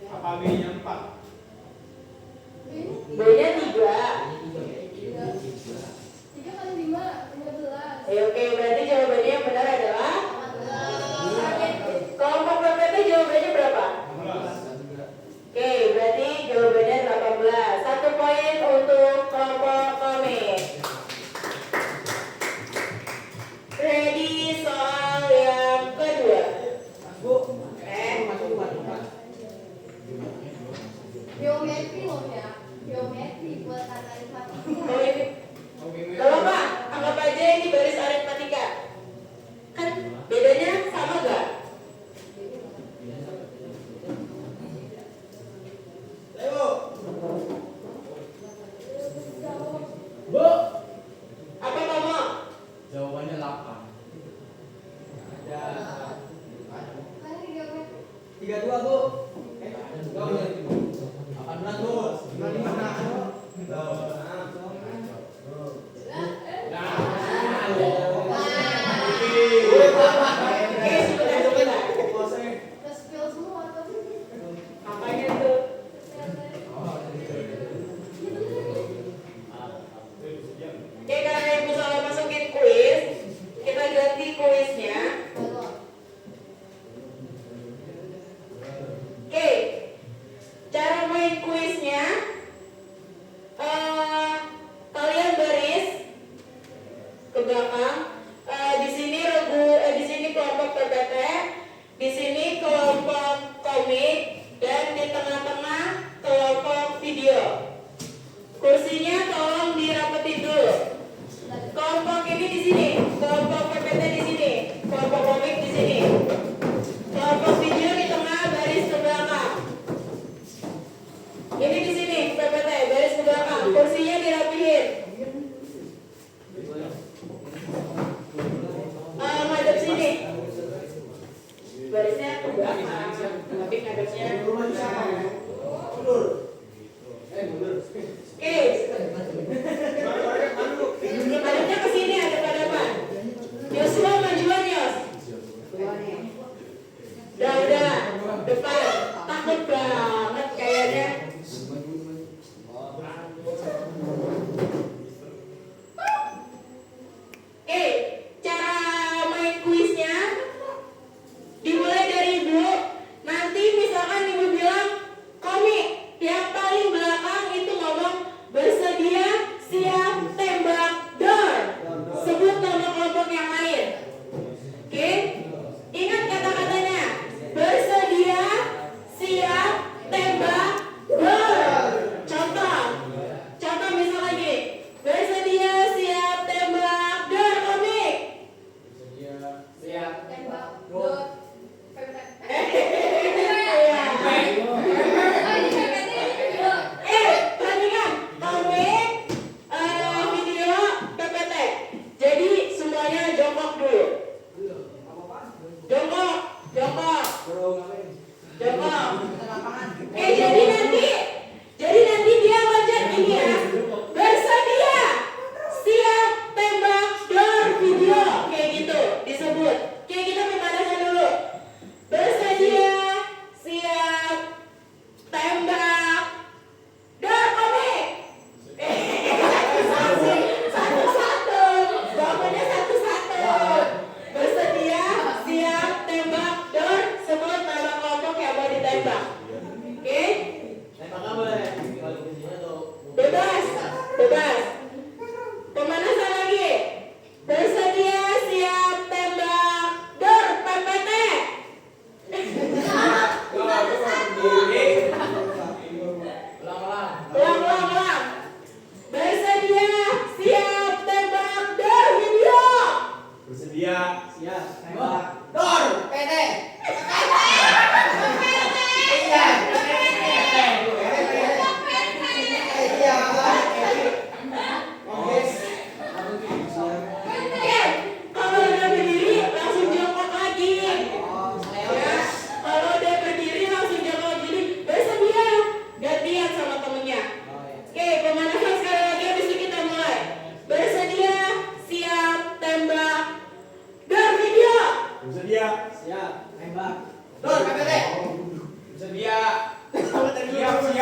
Apa B-nya 4? B-nya 3. 3 kali 5, 15. Oke, berarti jawabannya yang benar adalah kelompok PPT jawabannya berapa? 16. Oke, berarti jawabannya 18. 1 poin untuk kelompok komik. Ready, soal yang kedua. Geometri loh ya. Geometri buat aritmatika. Oh, ini. Gak apa-apa, anggap aja ini baris aritmatika. Kan bedanya sama gak? Bu. Apa kamu? Jawabannya 8. Kan ini geometri. 32 Bu. 18 Bu. Oke, sebentar. Udah spill semua tuh. Apanya tuh? Oke, karena ibu salah masukin kuis, kita ganti kuisnya. Oke, cara main kuisnya, kalian baris ke belakang. Di sini kelompok PPT, di sini kelompok komik, dan di tengah-tengah kelompok video. Kursinya tolong dirapetin dulu. Kelompok ini di sini, kelompok PPT di sini, kelompok komik di sini, kelompok video di tengah, baris ke belakang.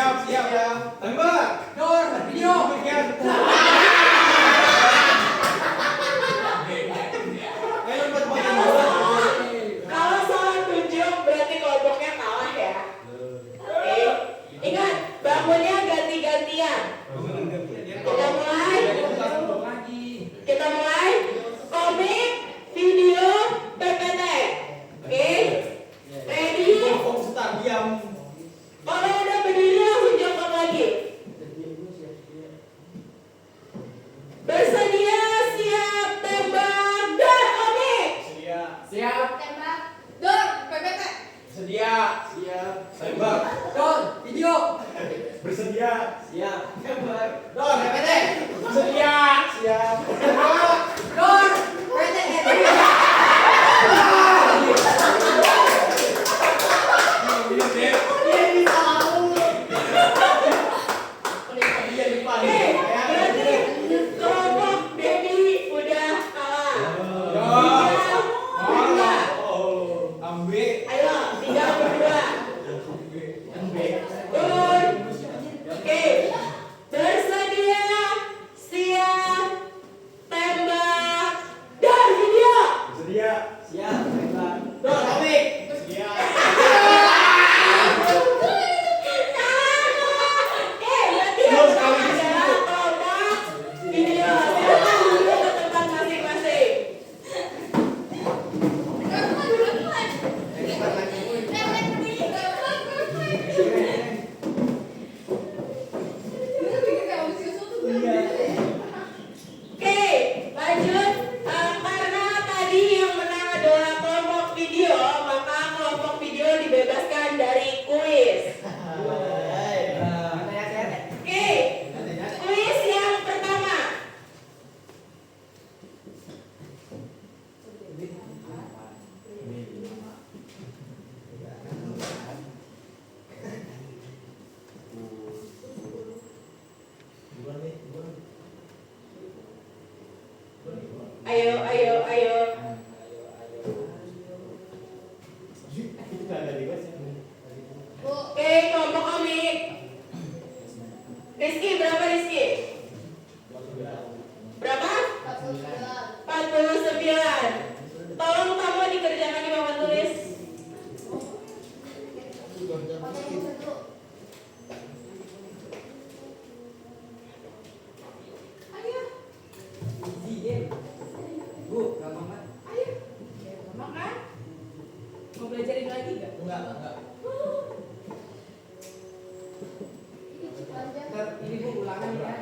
Siap ya. Tembak. Dor, video. Ayo cepat. Kalau salah tunjuk berarti kelompoknya kalah ya. Oke. Ingat, bangunnya ganti-gantian. Kita mulai. Kita mulai. Komik, video, PPT. Oke. Ready? Fokus start diam. Kalau udah berdiri langsung jongkok lagi. Bersedia, siap, tembak, dan komik. Siap. Tembak. Dor, PPT. Sedia. Tembak. Dor, video. Bersedia. Siap. Tembak. Dor, PPT. Sedia. Siap. Dor, PPT. Oke, berarti kelompok Dedi udah kalah. Tiga, berdua. Ambil. Ayo, 3 berdua. Turun. Oke. Bersedia, siap, tembak, dan video. Bersedia. Siap. Tembak. Dor, komik. Berarti yang pertama adalah kelompok video. Silakan duduk ke tempat masing-masing. Oke, lanjut. Karena tadi yang menang adalah kelompok video, maka kelompok video dibebaskan dari kuis. Oke, kuis yang pertama. Ayo. Oke, kelompok komik. Rizky, berapa Rizky? Berapa? 49. Tolong kamu dikerjakan di papan tulis. Bu, gampang banget. Makan? Mau belajarin lagi gak? Enggak. Ntar ini bu ulangan ya.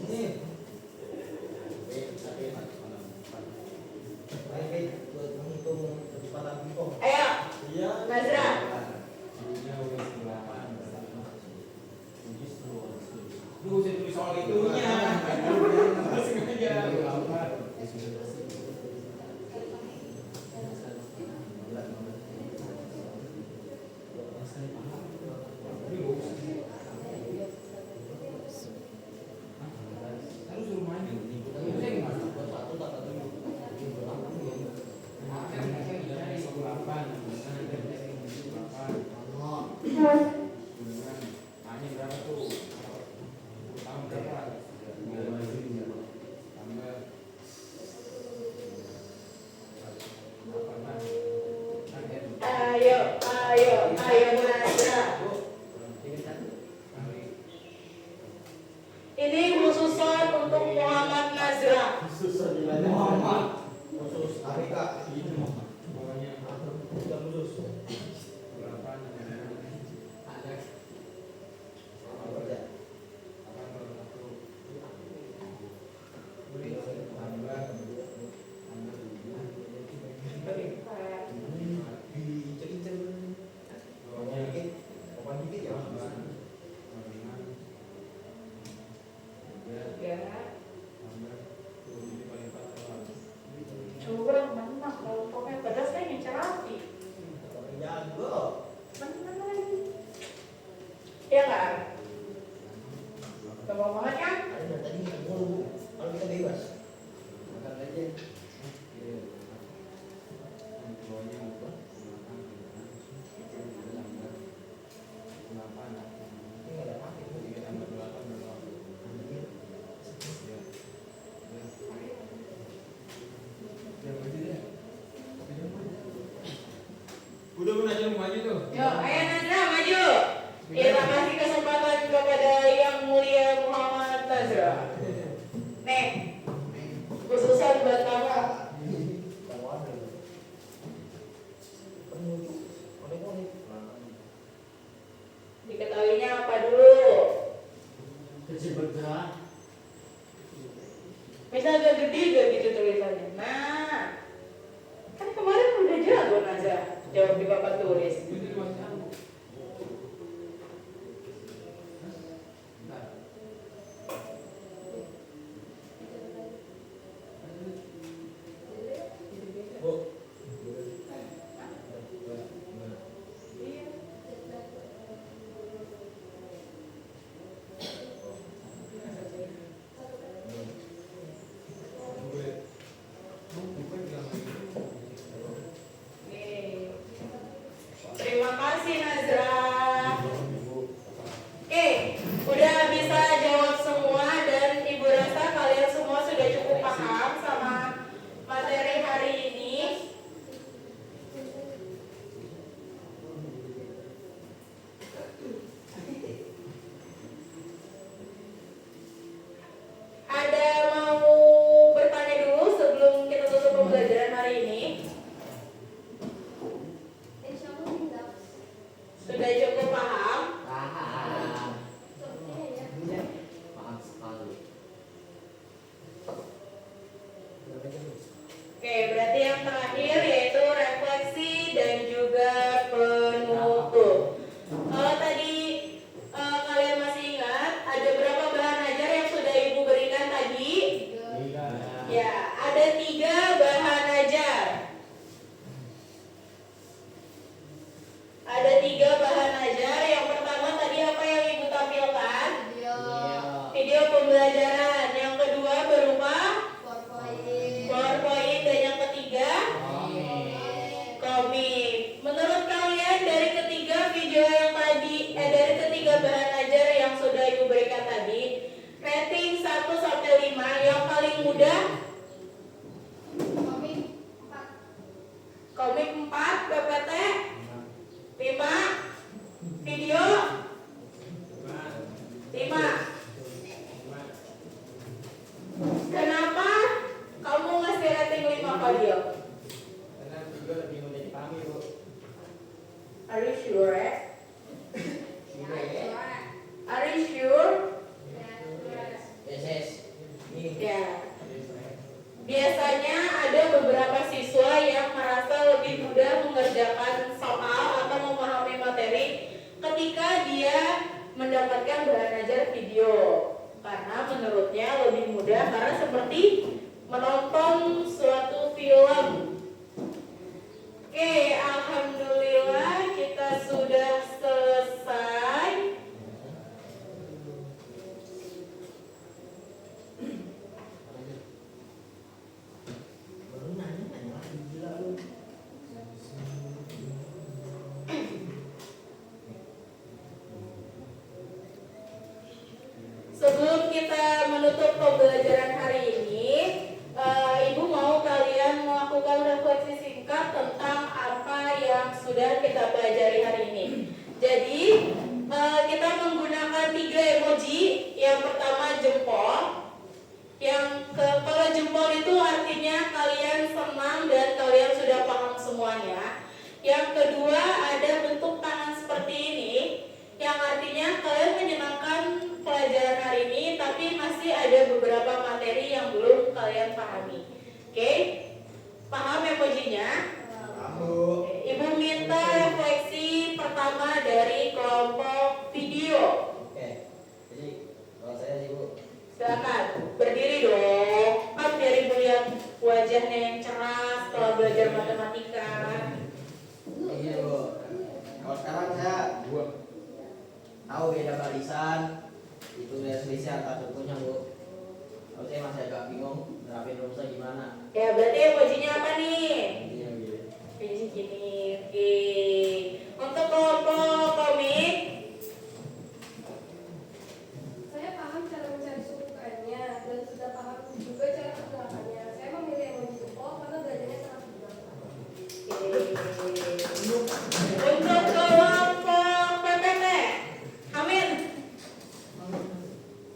Baik, buat menghitung kecepatan pingpong. Ayo, Iya. Nazra. Duh, saya tulis soal itunya. Sengaja. Ayo Nazra. Ini khususan untuk Muhammad Nazra. Muhammad. Khusus Amerika. Pokoknya Sudah khusus. berapa ada Apa kerja? Coba menang kalau pokoknya padahal saya ngincer api. Jago. Menang lagi. Ya kan? Gampang banget kan? Ada dari tadi kita mulu. Kalau kita bebas. Makan aja. Ini nggak ada apa-apa. udah aja maju tuh. Yuk, ayo Nazra maju. Kita kasih kesempatan kepada yang mulia Muhammad Nazra. Nih, khususan buat kamu. Diketahuinya apa dulu? Kecil bergerak. Misal agak gede gak gitu tulisannya. Nah, kan kemarin udah jago Nazra jawab di papan tulis. Nih. Terima kasih Nazra. Oke, udah bisa jawab semua dan Ibu rasa kalian semua sudah cukup paham sama materi hari ini. Ada mau bertanya dulu sebelum kita tutup pembelajaran hari ini? Insya Allah tidak. Sudah cukup paham? Sepertinya ya. Maaf sekali. Oke, berarti yang terakhir yaitu refleksi dan juga penutup. Kalau tadi kalian masih ingat, ada berapa bahan ajar yang sudah Ibu berikan tadi? Ya, ada 3 bahan ajar. Ada 3 bahan ajar. Yang pertama tadi apa yang Ibu tampilkan? Video. Video pembelajaran. Yang kedua berupa PowerPoint. PowerPoint dan yang ketiga komik. Menurut kalian dari ketiga video yang tadi, dari ketiga bahan ajar yang sudah Ibu berikan tadi, rating 1 sampai 5 yang paling mudah Komik 4. komik 4, PPT 5, video 5. Kenapa kamu ngasih rating 5 Fadil? Karena video lebih mudah dipahami, Bu. Are you sure? Sudah ya. Are you sure? Yes, yes. beberapa siswa yang merasa lebih mudah mengerjakan soal atau memahami materi ketika dia mendapatkan bahan ajar video. Karena menurutnya lebih mudah karena seperti menonton suatu film. Oke, alhamdulillah kita sudah selesai. Baru nanya lagi gila lu. Sebelum kita menutup pembelajaran hari ini, Ibu mau kalian melakukan refleksi singkat tentang apa yang sudah kita pelajari hari ini. Jadi, kita menggunakan 3 emoji. Yang pertama jempol. Kalau jempol itu artinya kalian senang dan kalian sudah paham semuanya. Yang kedua ada bentuk tangan seperti ini, yang artinya kalian menyenangkan pelajaran hari ini, tapi masih ada beberapa materi yang belum kalian pahami. Oke? Paham emojinya? Kamu. Oke, Ibu minta refleksi pertama dari kelompok video. Oke, jadi kalau saya sih Bu, Silakan berdiri dong. Kan biar Ibu lihat wajahnya yang cerah setelah belajar matematika. ini Bu, kalau sekarang saya tahu beda barisan, itu dari selisih antar contohnya Bu. Kalau saya masih agak bingung nerapin rumusnya gimana. Ya berarti emojinya apa nih? Ini yang gini. Emoji gini. Oke. Untuk kelompok komik, Saya paham cara mencari suku UN-nya dan sudah paham juga cara penerapannya. Saya memilih emoji jempol karena belajarnya sangat menyenangkan. untuk kelompok PPT, Hamid.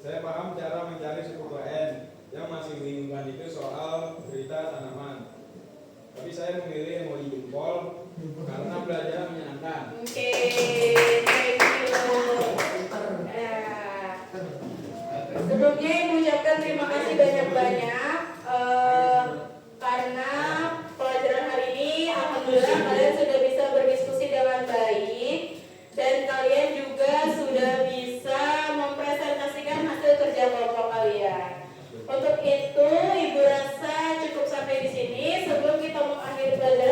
Saya paham cara mencari suku KN. Yang masih membingungkan itu soal berita tanaman. Tapi saya memilih emoji jempol karena belajar menyenangkan. Oke, thank you. Sebelumnya Ibu ucapkan terima kasih banyak-banyak karena pelajaran hari ini alhamdulillah kalian sudah bisa berdiskusi dengan baik dan kalian juga sudah bisa mempresentasikan hasil kerja kelompok kalian. Untuk itu Ibu rasa cukup sampai di sini. Sebelum kita mengakhiri pelajaran